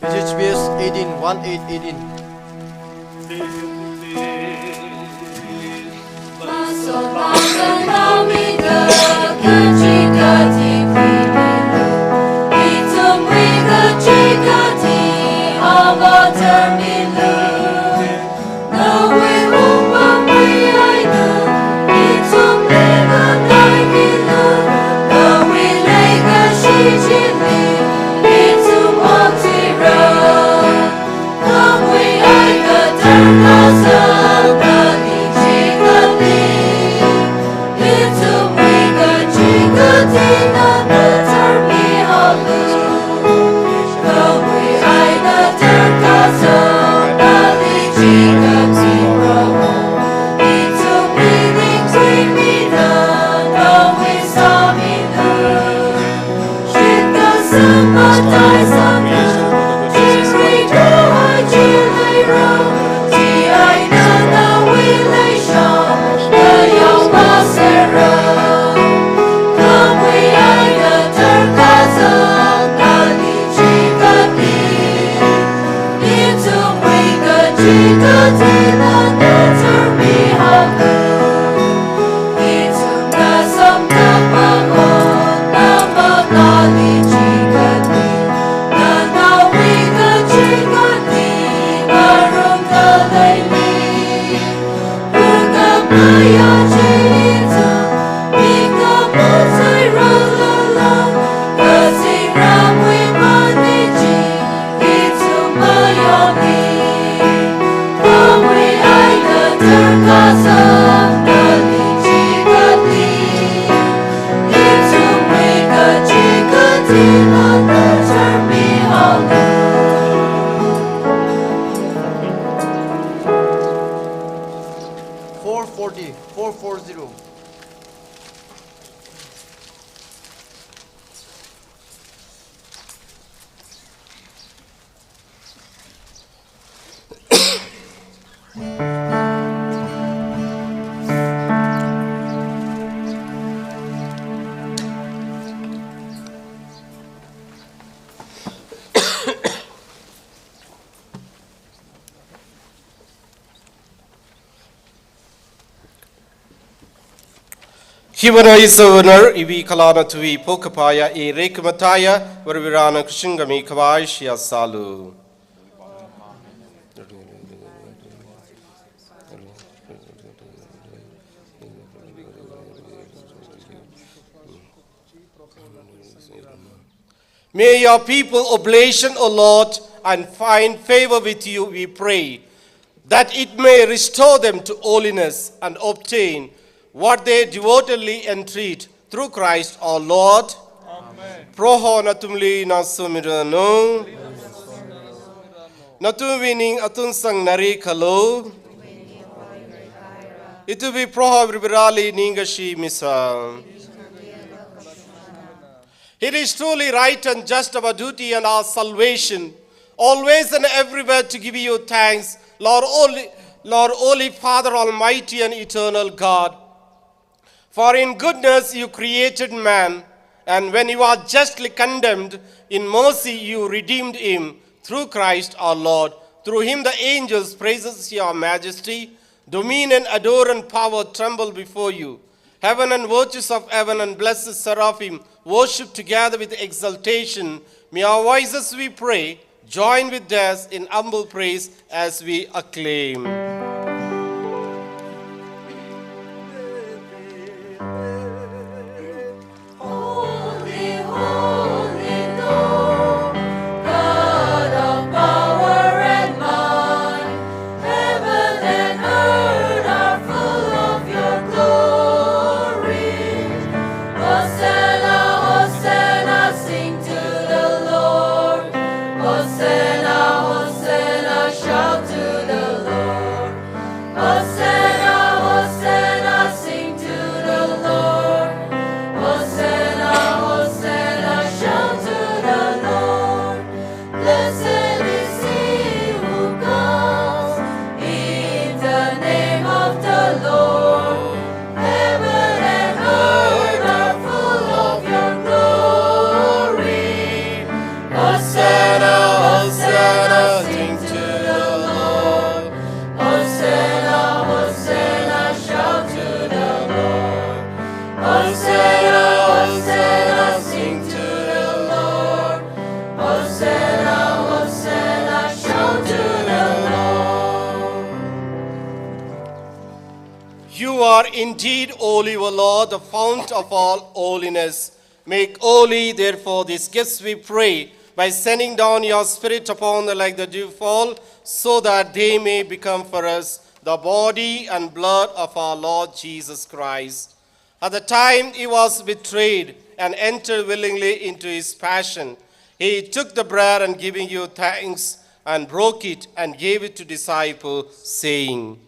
HBS 1818. Come we Hivana is a winner, Ivi Kalana Tui Pokapaya, E Rekamataya, Varvirana Kushingami Kavaishia Salu. May your people oblation, O Lord, and find favor with you, we pray, that it may restore them to holiness and obtain what they devotedly entreat through Christ our Lord. Amen. Proho natumli nasumirano. Natumining atun sang nari kalo. Itu bi proho vibrali ningashi misa. It is truly right and just our duty and our salvation, always and everywhere to give you thanks, Lord, Holy Father, Almighty and Eternal God. For in goodness you created man, and when he was justly condemned, in mercy you redeemed him through Christ our Lord. Through him the angels praises your majesty, dominion, adore and power tremble before you. Heaven and virtues of heaven and blessed seraphim worship together with exultation. May our voices, we pray, join with theirs in humble praise as we acclaim. Holy, holy Lord, God of power and might, heaven and earth are full of your glory. Hosanna, Hosanna, sing to the Lord. Hosanna, Hosanna, shout to the Lord. Hosanna, Hosanna, sing to the Lord. Hosanna, Hosanna, shout to the Lord. Blessed is he who comes in the name of the Lord. Heaven and earth are full of your glory. Hosanna, Hosanna, sing to the Lord. Hosanna, Hosanna, shout to the Lord. Hosanna, Hosanna, sing to the Lord. Hosanna, Hosanna, shout to the Lord. You are indeed holy, O Lord, the fount of all holiness. Make holy, therefore, these gifts, we pray, by sending down your Spirit upon them like the dew fall, so that they may become for us the body and blood of our Lord Jesus Christ. At the time he was betrayed and entered willingly into his passion, he took the bread and giving you thanks and broke it and gave it to disciples, saying,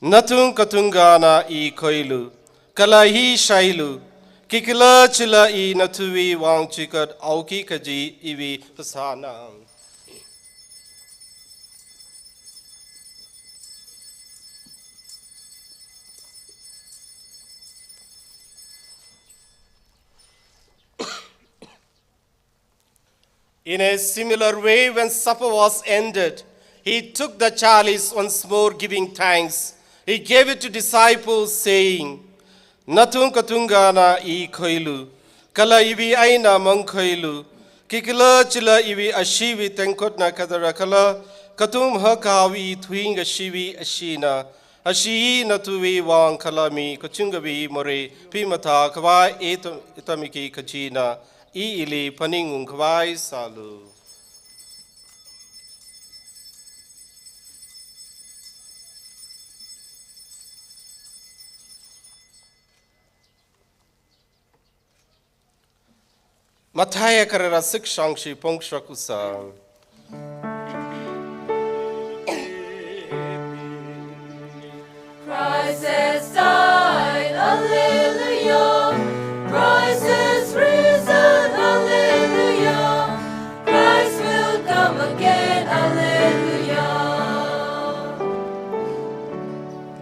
Natung katungana I koilu, kalahi shailu, kikila chila I natuvi wang chikat auki kaji ivi pasana. In a similar way, when supper was ended, he took the chalice once more, giving thanks. He gave it to disciples, saying, Natung katungana I koilu, kala ivi aina mang koilu, kikila chila ivi ashivi tenkotna kadara kala, katum hakawi thuing ashivi ashina, ashi natuvi wang kalami, kachungavi more, pimata kawai etamiki kachina, I ili paningung kawai salu. Mataya karara sikshangshi pongshakusa. Christ has died, hallelujah. Christ has risen, hallelujah. Christ will come again, hallelujah.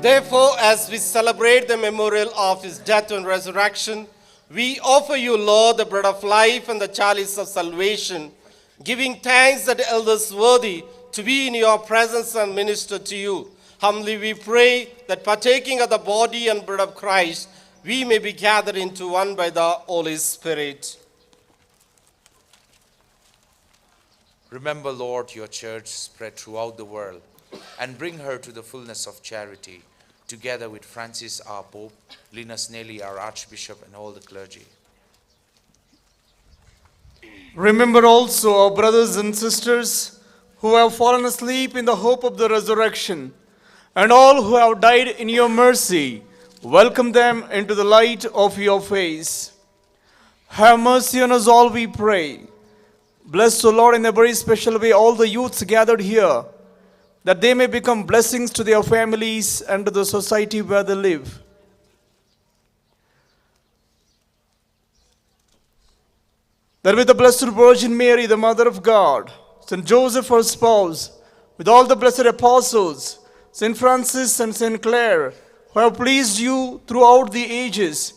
Therefore, as we celebrate the memorial of his death and resurrection, we offer you, Lord, the bread of life and the chalice of salvation, giving thanks that the elders worthy to be in your presence and minister to you. Humbly we pray that partaking of the body and blood of Christ, we may be gathered into one by the Holy Spirit. Remember, Lord, your church spread throughout the world and bring her to the fullness of charity, together with Francis, our Pope, Linus Nelly, our Archbishop, and all the clergy. Remember also our brothers and sisters who have fallen asleep in the hope of the resurrection, and all who have died in your mercy. Welcome them into the light of your face. Have mercy on us all, we pray. Bless, O Lord, in a very special way all the youths gathered here, that they may become blessings to their families and to the society where they live. That with the Blessed Virgin Mary, the Mother of God, St. Joseph, her spouse, with all the blessed apostles, St. Francis and St. Clare, who have pleased you throughout the ages,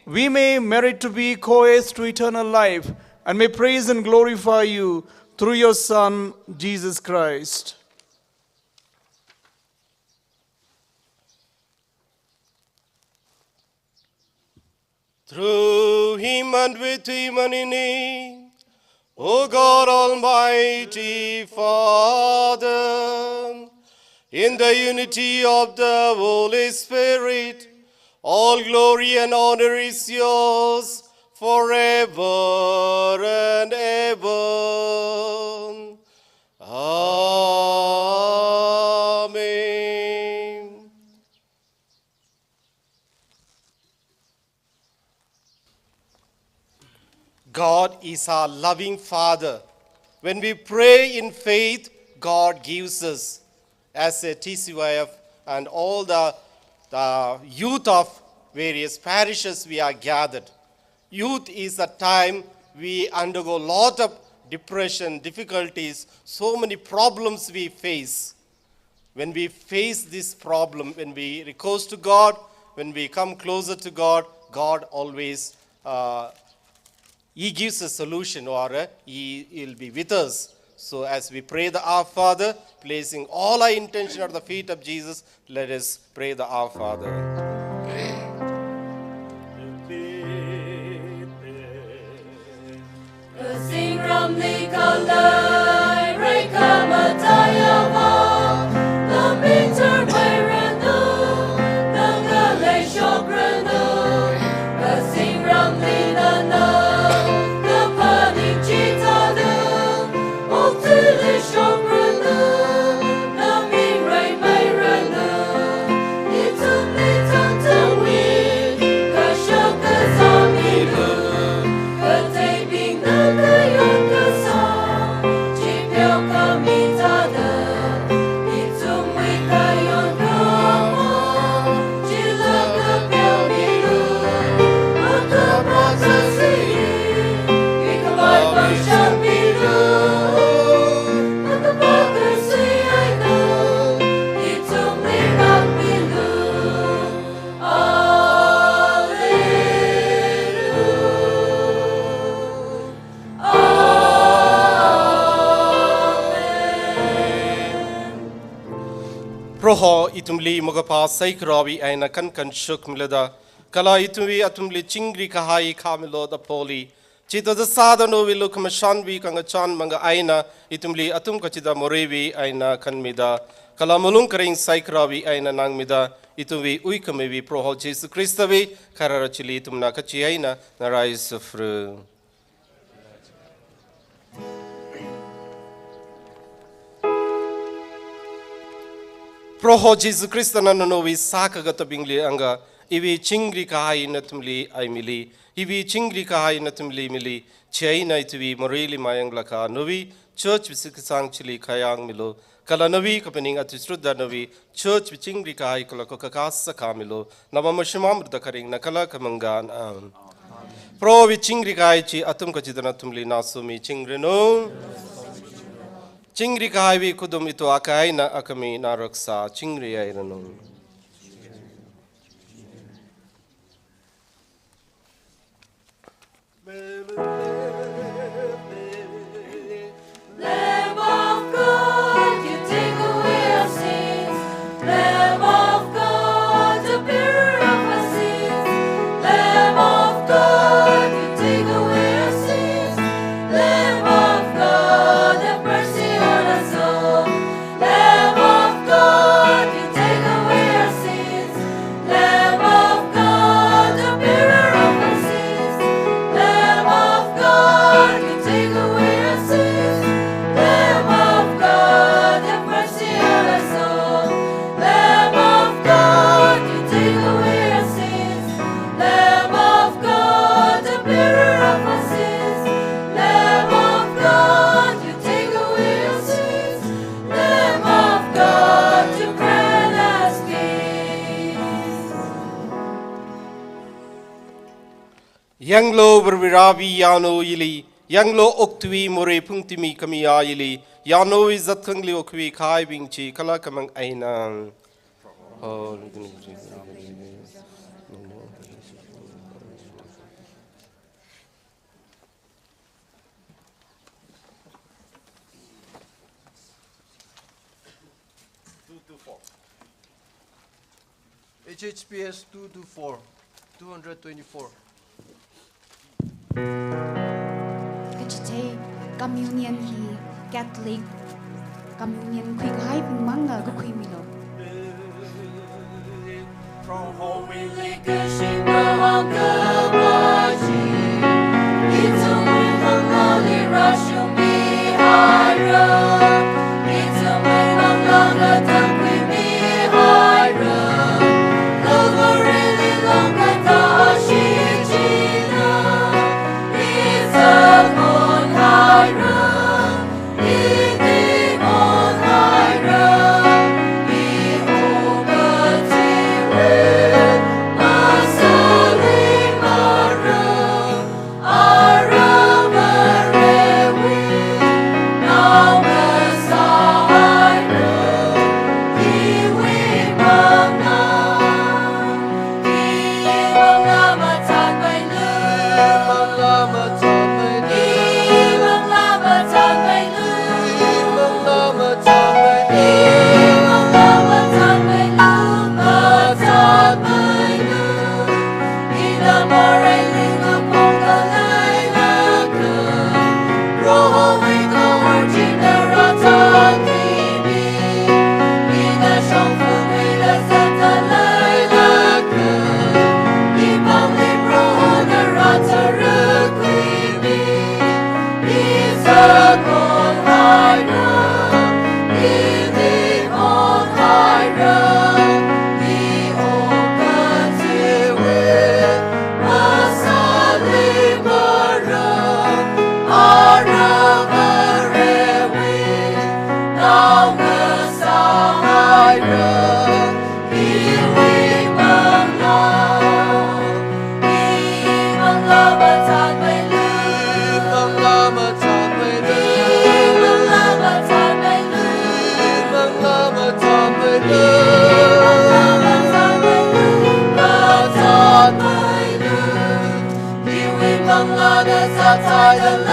we may merit to be co-heirs to eternal life, and may praise and glorify you through your Son, Jesus Christ. Through him and with him and in him, O God Almighty Father, in the unity of the Holy Spirit, all glory and honor is yours forever and ever. Amen. God is our loving Father. When we pray in faith, God gives us. As a Tcyf and all the youth of various parishes, we are gathered. Youth is a time we undergo a lot of depression, difficulties, so many problems we face. When we face this problem, when we recourse to God, when we come closer to God, God always He gives a solution, or He will be with us. So as we pray the Our Father, placing all our intention at the feet of Jesus, let us pray the Our Father. Sing Ramli Kalai, Reka Matayava, the Minter Wayranu, the Galay Shogranu, Sing Ramli Nana, the Paning Chitadu, Ultili Shogranu, the Mirai Mayranu, Itum Litum Tawi, Kashaka Zamilu, Katay Nagayon Kasa, Chipyo Kamitada, Itum Wikayon Kama, Chilaga Piamilu, Makabrasasi, Ikamay Panshapilu, Makabagasi Aino, Itum Linagmilu, Proho itumli mogapa saikrawi aina kan shuk milada kala itumi atumli chingri kahai kamilo da poli chito da sadano vilu kamashanvi kangachan manga aina itumli atum kachida morevi aina kan mida kala mulung karing saikrawi aina nang mida itumi uikamevi proho Jesu Kristavi kararachili itumna kachi aina narai sufru. Proho Jesu Krista nanonovi sakagata bingli anga ivi chingri kahai natumli aimili ivi chingri kahai natumli mili chaina itvi moreli mayanglaka novi church visikasang chili kayang milo kala novi kapening atisruddha novi church vichingri kahai kala kokakasa kamilo navamashimamrta karing nakala kamangan pro vichingri kahai chi atum kachidana tumli nasumi chingreno Chingri kahaivi kudum itu akai na akami naraksa chingri airanu. Lamb of God, you take away our sins. Lamb of God, the bearer of our sins. Yanglo Verviravi Yano Yili, Yanglo Oktui More Puntimi Kamia Yili, Yano is that Kangli Okwi Kai Bingchi, Kalakamang Ainang. Oh, 224. HHPS 224. 224. Today, communion he Catholic communion quick hype manga go quick milo. Hãy subscribe cho kênh Ghiền Mì Gõ để không bỏ lỡ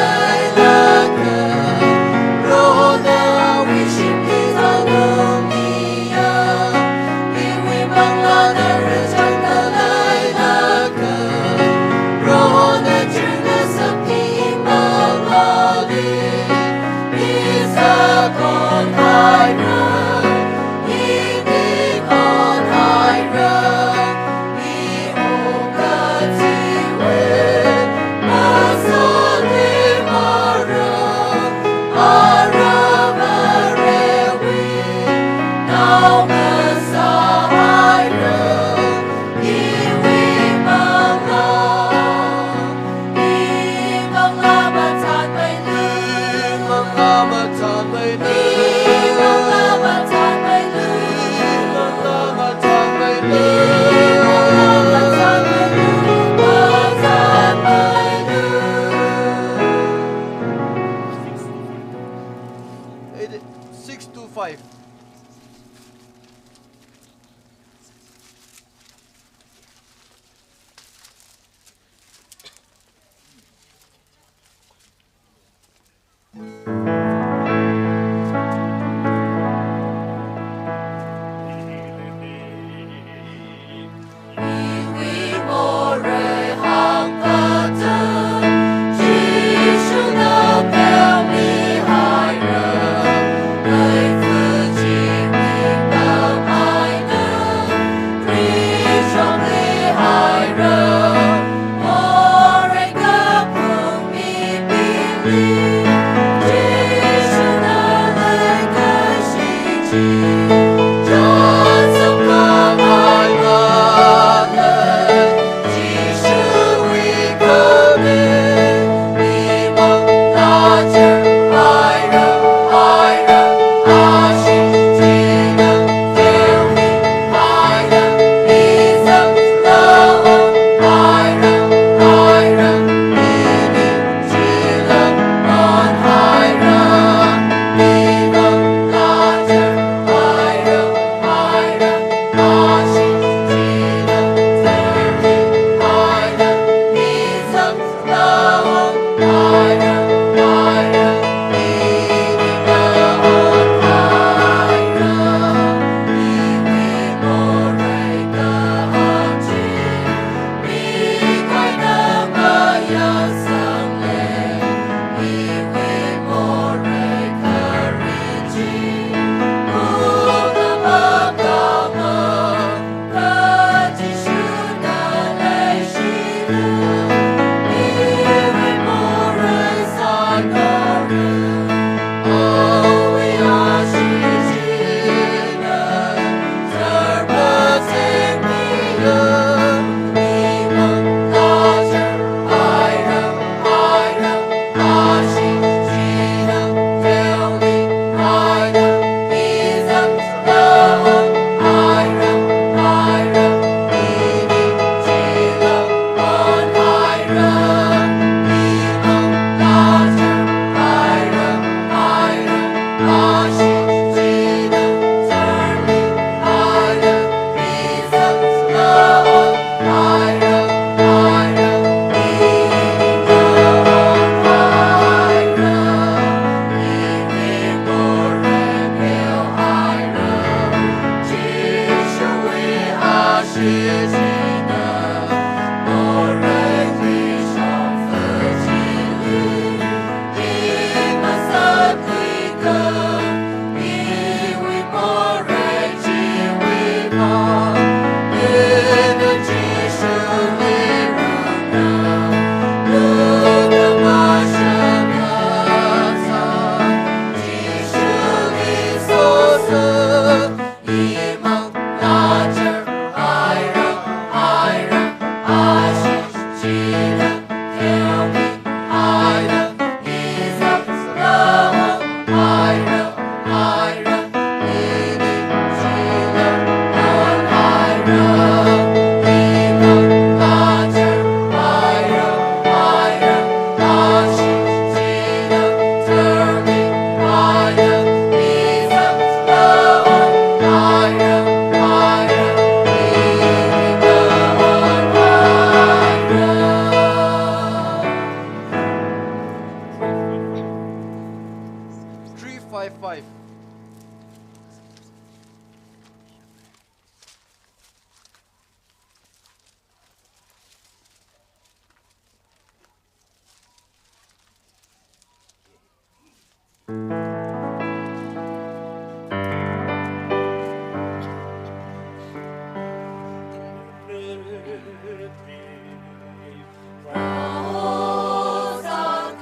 555.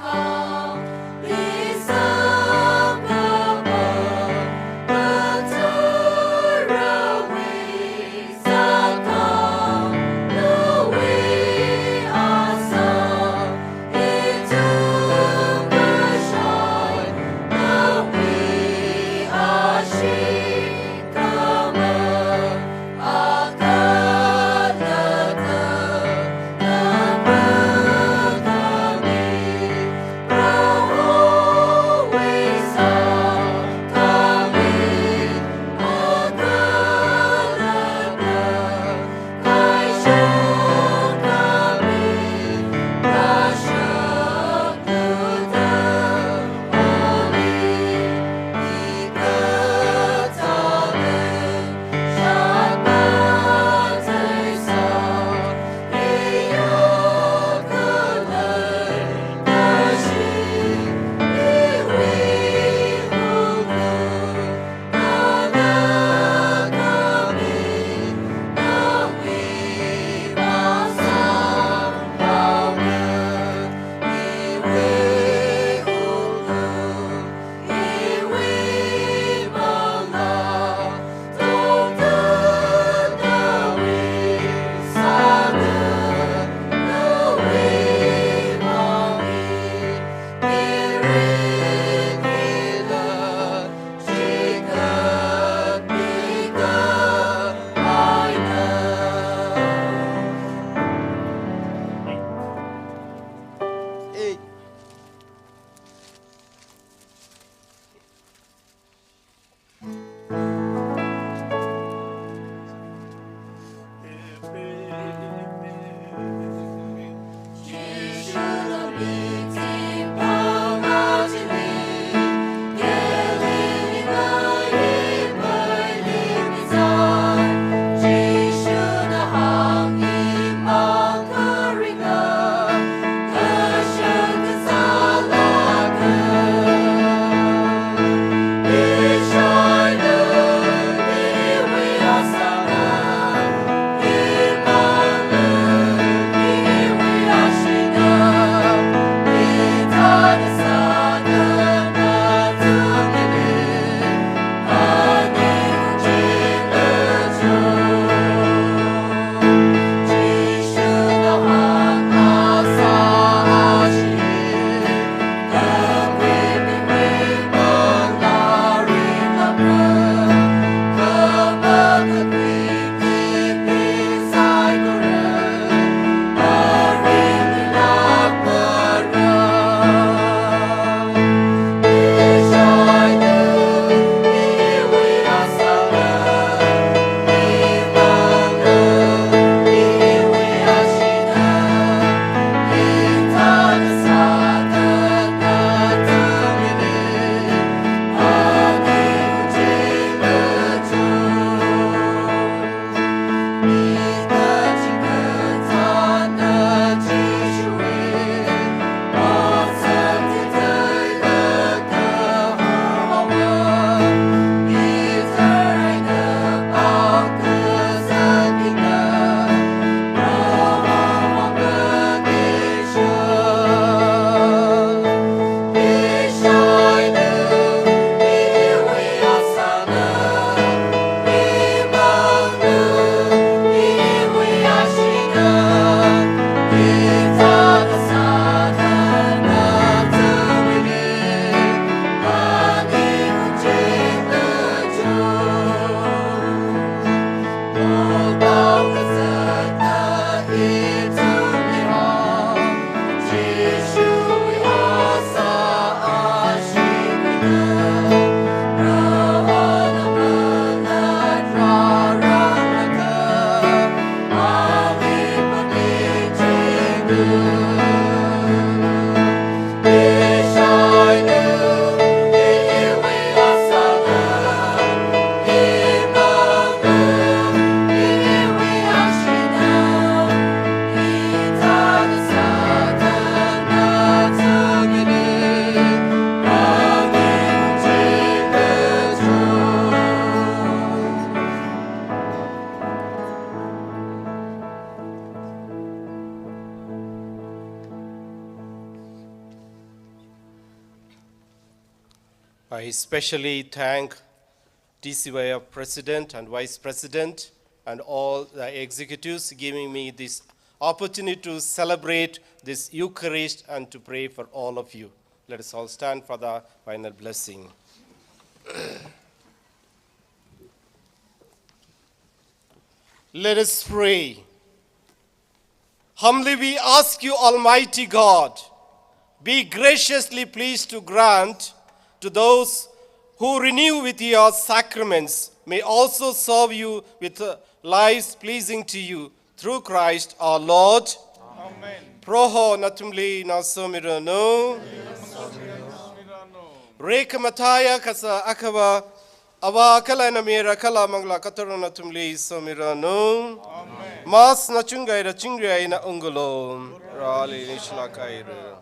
Come, listen the I especially thank DCYF President and Vice President and all the executives giving me this opportunity to celebrate this Eucharist and to pray for all of you. Let us all stand for the final blessing. Let us pray. Humbly we ask you, Almighty God, be graciously pleased to grant to those who renew with your sacraments may also serve you with lives pleasing to you through Christ our Lord. Amen. Proho natumli nasomirano. Reka mataya kasa akaba awa kala namira kala mangla katoro natumli somirano. Amen. Mas na chungai ra chingrai na ungulo. Rali nishla kaira.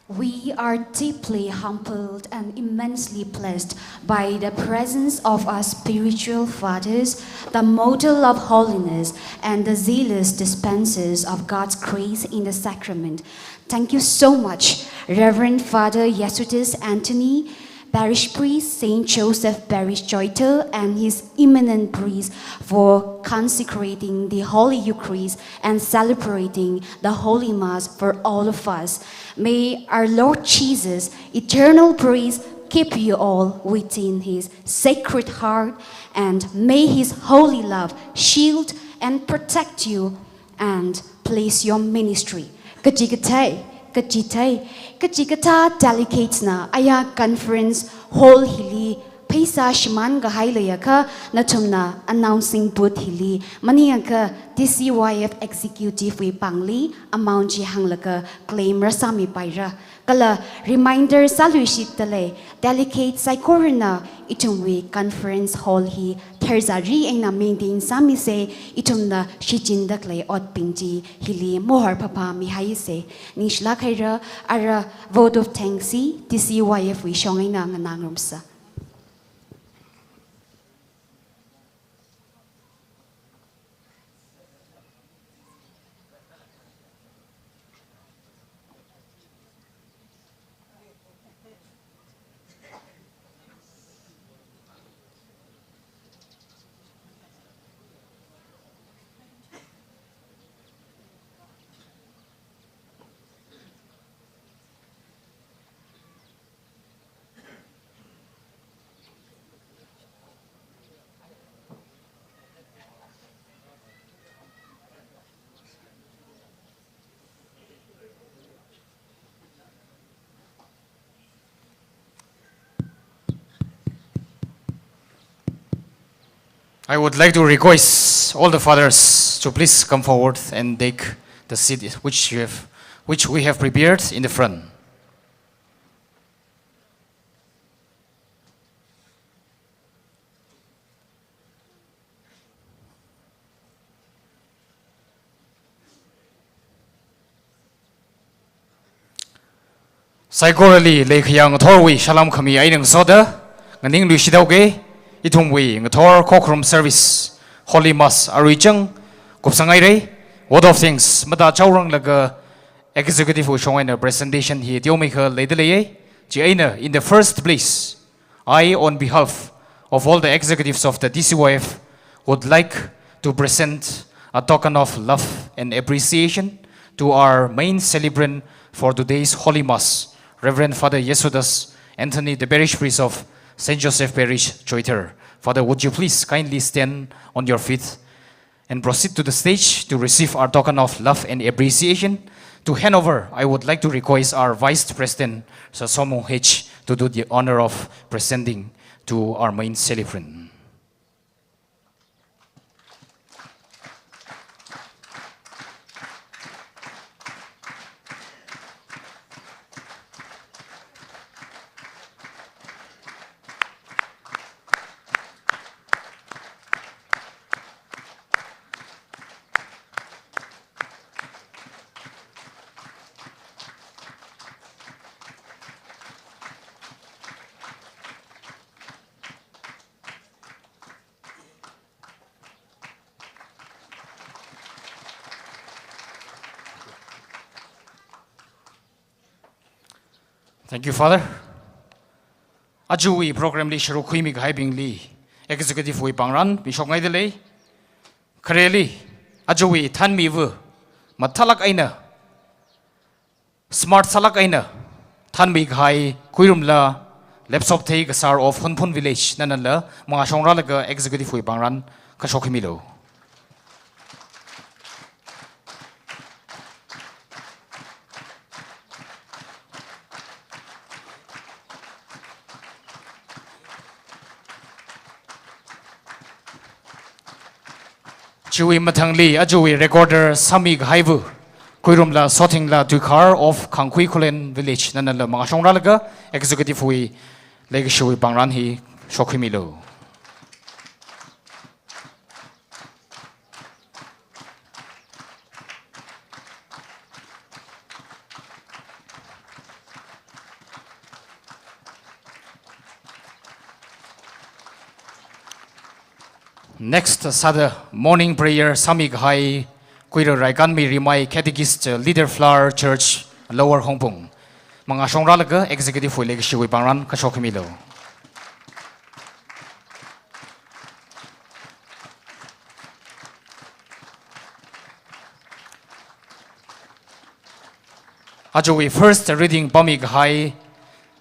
We are deeply humbled and immensely blessed by the presence of our spiritual fathers, the model of holiness, and the zealous dispensers of God's grace in the sacrament. Thank you so much, Reverend Father Yesudas Anthony, Parish Priest Saint Joseph Parish Choithar, and his eminent priest for consecrating the Holy Eucharist and celebrating the Holy Mass for all of us. May our Lord Jesus, eternal priest, keep you all within his sacred heart, and may his holy love shield and protect you and place your ministry. Kachikata delegates na aya conference hall hili Pesa Shiman Gahailayaka Natumna announcing booth hili Maniaka DCYF executive we pangli amount jihanglaka claim rasami paira kala reminder salushit tale delegate saikorna itumwi conference hall hi Thursday ena maintain sami se itumna shichinda clay od pingji hili mohar papa mi haise nishla khaira ara vote of thanks DCYF we shongaina nganangrumsa. I would like to request all the fathers to please come forward and take the seat which we have prepared in the front. Saigorali lekhyang thorwi shalam khami ainang soda nganing lusidauge itungwi ngathor kokrum service holy mass arichang kopsangai re word of thanks mata chaurang laga executive showing a presentation here diomika ledele ji aina in the first place I on behalf of all the executives of the DCYF would like to present a token of love and appreciation to our main celebrant for today's holy mass, Reverend Father Yesudas Anthony, the parish priest of St. Joseph Parish, Choithar. Father, would you please kindly stand on your feet and proceed to the stage to receive our token of love and appreciation. To hand over, I would like to request our Vice President, Sir Somo H, to do the honor of presenting to our main celebrant. Thank you, Father. Ajui program li sharu khui mi gai bing li executive wi pangran bishop ngai delei khareli ajui than mi vu mathalak aina smart salak aina than mi gai kuirum la laptop thei gasar of Hunpun village nanala mga songra la executive wi pangran ka shokhimi lo. Chui Matangli, Ajui recorder Samig Haivu, Kuirumla Sotingla Dukar of Kankui Kulen village, Nanala Mangashong Ralaga, executive we Legishui Bangranhi, Shokimilo. Next, Sada morning prayer, Samig Hai, Kuiro Raikanmi Rimai Catechist Leader Flower Church, Lower Hongpung. Mga Shongralaga, Executive for Legishui Bangran, Kashokimilo. Ajowi first reading Pamig Hai,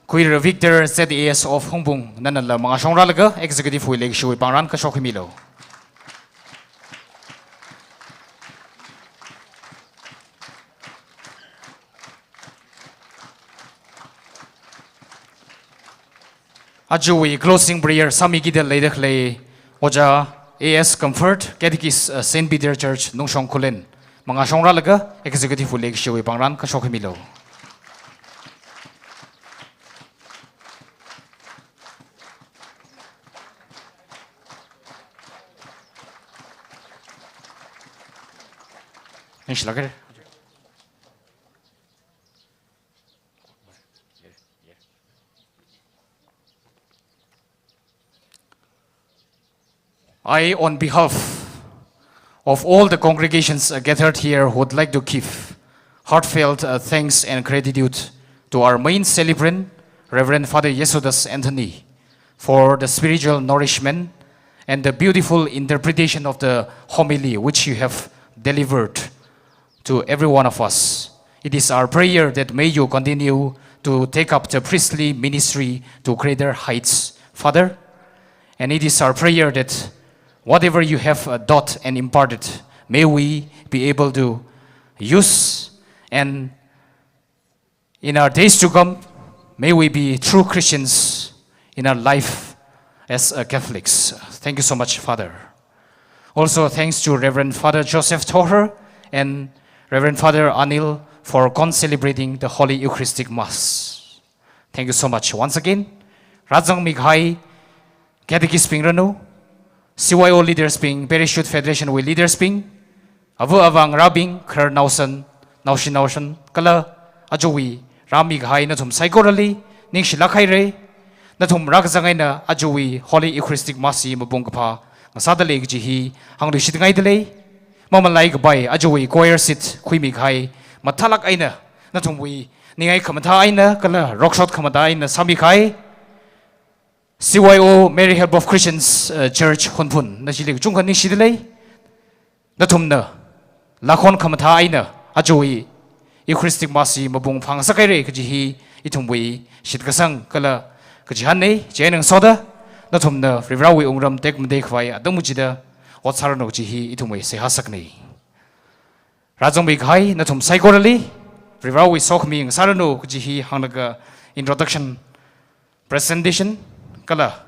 Kuiro Victor ZAS of Hongpung, Nanala Mga Shongralaga, Executive for Legishui Bangran, Kashokimilo. Ajui closing prayer Sami Gidel Ledekle Oja AS Comfort Catechist Saint Peter Church Nungshong Kulen Mga Shongralaga Executive Leg Shiwi Pangran Kashokimilo. Inshallah. I, on behalf of all the congregations gathered here, would like to give heartfelt thanks and gratitude to our main celebrant, Reverend Father Yesudas Anthony, for the spiritual nourishment and the beautiful interpretation of the homily which you have delivered to every one of us. It is our prayer that may you continue to take up the priestly ministry to greater heights, Father. And it is our prayer that whatever you have taught and imparted, may we be able to use, and in our days to come, may we be true Christians in our life as Catholics. Thank you so much, Father. Also, thanks to Reverend Father Joseph Toher and Reverend Father Anil for con-celebrating the Holy Eucharistic Mass. Thank you so much once again. Rajang Mighai, Catechist Pingrano, CYO Leaders Ping, Parish Youth Federation with Leaders Ping, Avu Avang Rabing, Kher Nausan, Naushin, Kala, Ajowi, Ramig Hai, Natum Psychorally, Ning Shilakai Re, Natum Rakzangana, Ajowi, Holy Eucharistic Massi, Mabungapa, Masada Lake Jihi, Hang Shitangai delay, Mama like by Ajowi, Choir Sit, Quimig Hai, Matalak Aina, Natum we, Ningai Kamata Aina, Kala, Rockshot Kamata Aina, Samikai. CYO Mary Help of Christians Church Hunpun na silig chung kan ni sidlei na thumna lakhon khamtha aina ajoi Eucharistic Masi mabung phang sakai re kaji hi ithumwi sitkasang kala kaji han nei chenang soda na thumna rivrawi ungram tek mde khwai adamujida otsar no ji hi ithumwi se hasak nei rajong bi khai na thum psychorally rivrawi sokhmi sarano kaji hi hangnaga introduction presentation Kala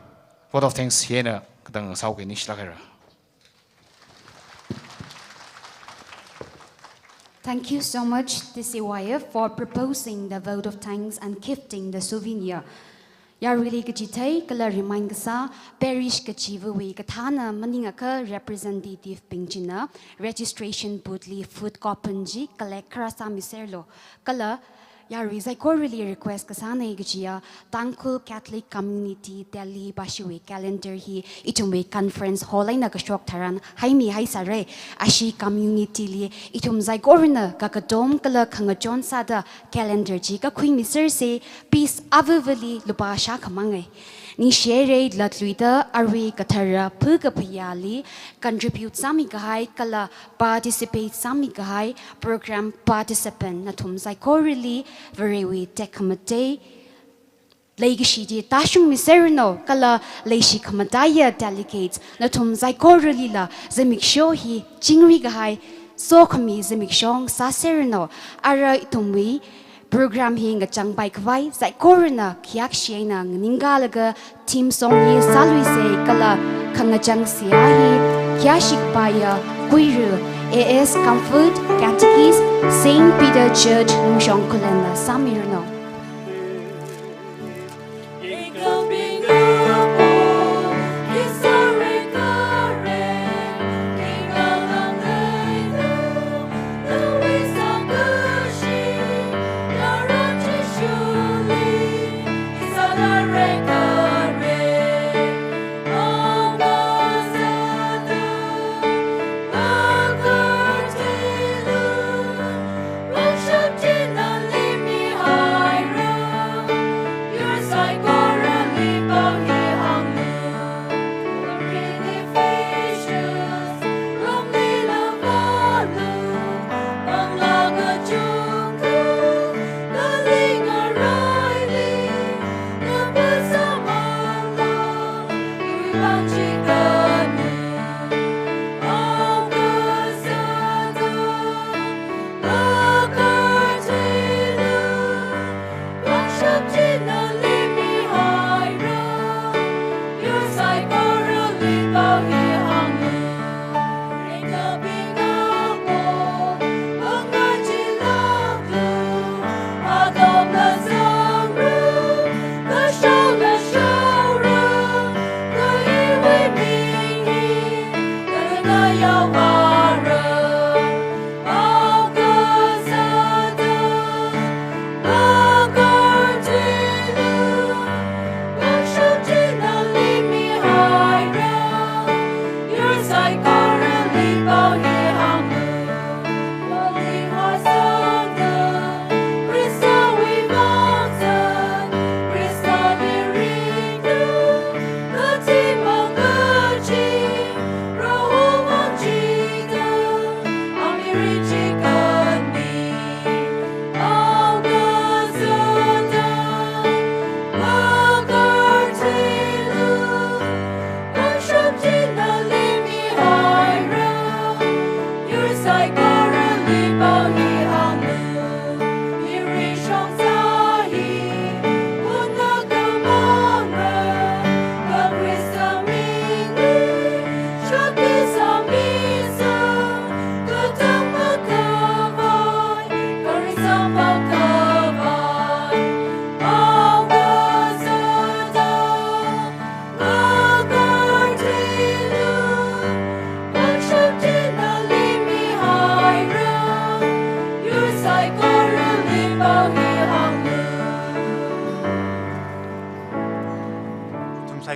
vote of thanks here na kadang sau ke nish lakera. Thank you so much, Tcyf, for proposing the vote of thanks and gifting the souvenir. Ya really kachitai kala remind kasa parish kachiwe kathana maningaka representative pingchina registration bootly food coupon collect krasa miserlo kala ya really request kasana igchia Tangkul Catholic Community Delhi Bashiwe calendar hi itumwe conference hall na kashok tharan haimi haisare ashi community li itum zaigorna kakadom kala khangachon sada calendar ji ka khui miser se peace avavali lupasha khamangai ni share latluida arwe kathara phugapyali contribute sami kahai kala participate sami kahai program participant nathum zaigorili very we tekamate Legacy di tashung miserno kala leishi kamadaya delegates natum zaigorili la zemiksho hi jingri gahai so kami zemikshong saserno ara itumwi program hi nga changbai kwai zaigorna kyak shiena ningalaga team song hi salui se kala khangachang sia hi kyashik paya kuiru AS Comfort Catechist Saint Peter Church Ngshong Kulena Samirno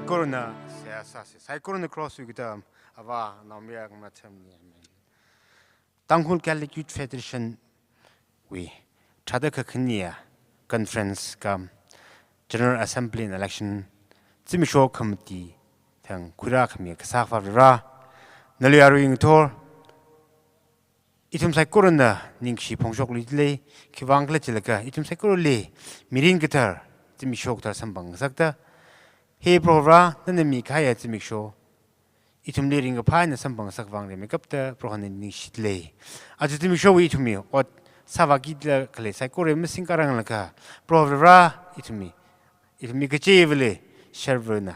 Corona, Corona cross with Ava, Namia, Tangkul Catholic Youth Federation, we Chadaka Kenya Conference, General Assembly and Election, Zimisho Committee, Tang Kurakami, Kasafa Ra, Naliaring Tor, Itum Corona, Ningshi Pongshok Lidley, Kivangletilaka, Itum Sakurli, Mirin Guitar, Zimisho Sambang Zakta. He provra then the Mikaya to make sure itum leading a pine and some sakvang the make up the prohanin nishitley. As to show it to me what Savagidla Kale Sakore missing Karanglaka, provra it to me. It make a chevely, Shervuna.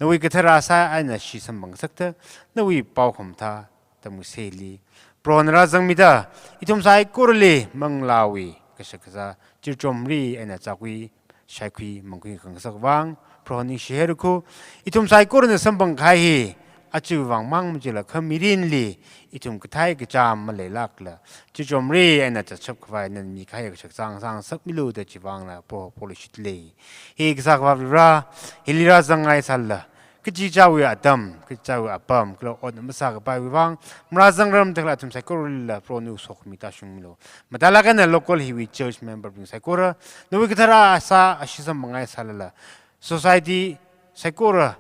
Nawi kathara sa aina shi sambang sakta nawi pau khom tha tamu seli pron razang mida itum sai kurli manglawi kasakasa chirchomri aina chakwi shaikwi mangkwi khangsak wang proni sheherku itum sai kurna sambang khai hi achu wang mang mjila khamirin li itum kathai ka cham male lakla chirchomri aina chachap khwai nan mi khai ka chang sang sak milu da chiwang la po polishit le hi ksak wa ra hilira zangai salla kiji jawi adam kijawi apam klo od masak bai wang mrazang ram tekla tum saikor la pro nu sok mi ta shung milo matala kana local hiwi church member bing saikora no kithara sa ashisa mangai salala society saikora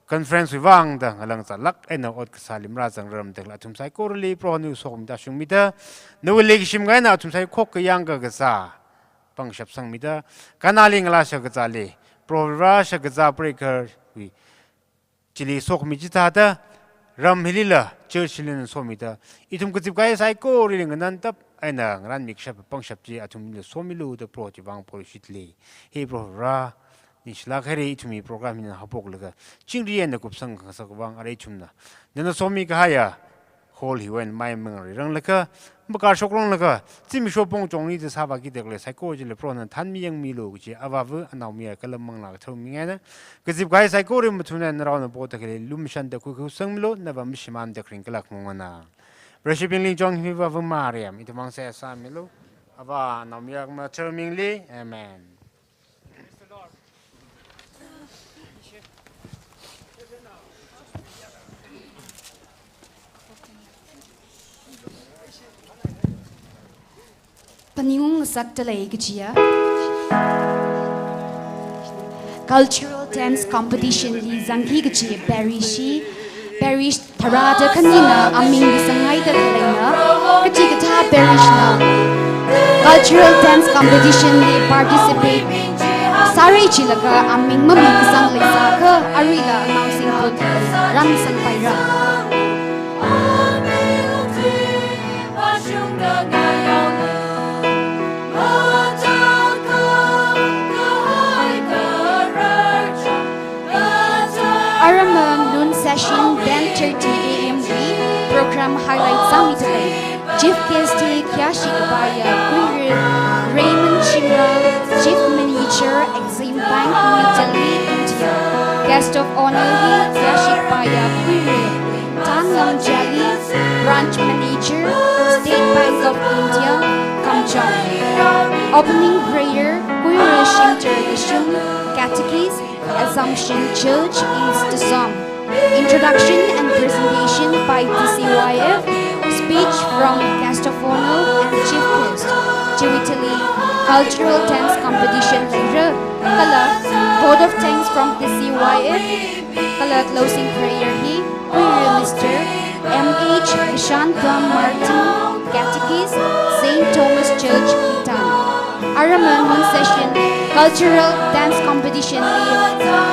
conference wang da ngalang sa lak ena od kasalim razang ram tekla tum saikor li pro nu sok mi ta shung mi da no legishim ngai na tum sai khok yang ga sa pang shap sang mi da kanali ngala sha ga za le pro ra sha ga za breaker wi chili sok mi chita da ram hilila churchlin somida itum kutip kai sai ko ring nan tap aina ran mik shap pang shap ji atum le somilu de pro ti wang polishitli he pro ra ni shla khari itumi program ni hapok laga chingri en kup sang sak wang are chumna nana somi ka haya hol hi wen mai meng rang laka bakar shokrong laka chimi shopong chongni de saba ki dekle sai ko ji le pro nan than mi yang mi lo ji awaw anaw mi kalam mang la thau mi ngana kizip gai sai ko rim thuna na raw na bo ta kele lum shan da ku ku sang lo na ba mi shiman de kring kalak mongana worshiping ling jong hi wa mariam itamang sa sa mi lo aba naw mi yak ma thau mi li amen. Paniung saktalay gajia. Cultural dance competition li zanghi gajia Parish Tarada kanina aming bisangay da kalayna gaji gata parish na. Cultural dance competition li participate Saray chilaga aming mami bisang laysa ka arila announcing put ramisang payra. Session 10:30 a.m. program highlights Sami today. Chief guest Kyashi Kabaya, Queer Raymond Chimra, Chief Manager, Exim Bank, New Delhi, India. Guest of honor Kyashi Kabaya, Queer Tan Lam Jali, Branch Manager, State Bank of India, Kamchong. Opening prayer, Queer Shimter Gashum, Catechist, Assumption Church is the song. Introduction and presentation by Tcyf, speech from guest of honor and chief guest. Chiwitali cultural dance competition later. Kala vote of thanks from Tcyf. Kala closing prayer he. Mr. M.H. Shanta Martin, Catechist, St. Thomas Church, Kitan. Araman one session cultural dance competition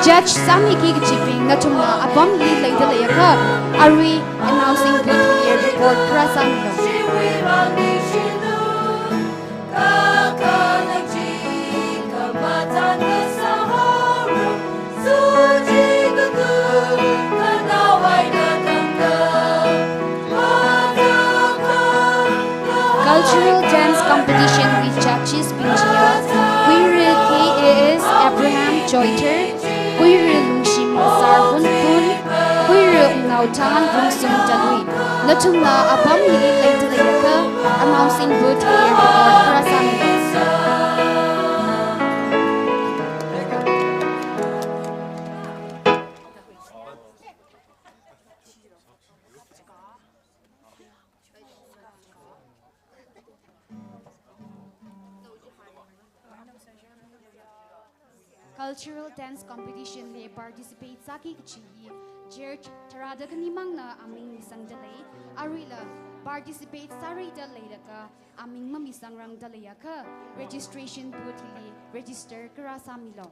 Judge Sami ki giving natuma abam li later layaka are we announcing good year report prasamlo. Cultural dance competition with judges Pinjia. Queer KAS Abraham Choithar, Queer Lungshim Sarhun Pun, Queer Nautan Rungsum Dalui. Natuna Abam Lili Later announcing good year report Prasamlo. Cultural dance competition they participate Saki Chi Church Tarada Kanimang na aming misang dalay Arila participate Sarita Layaka aming mamisang rang dalayaka registration booth register Karasamilo.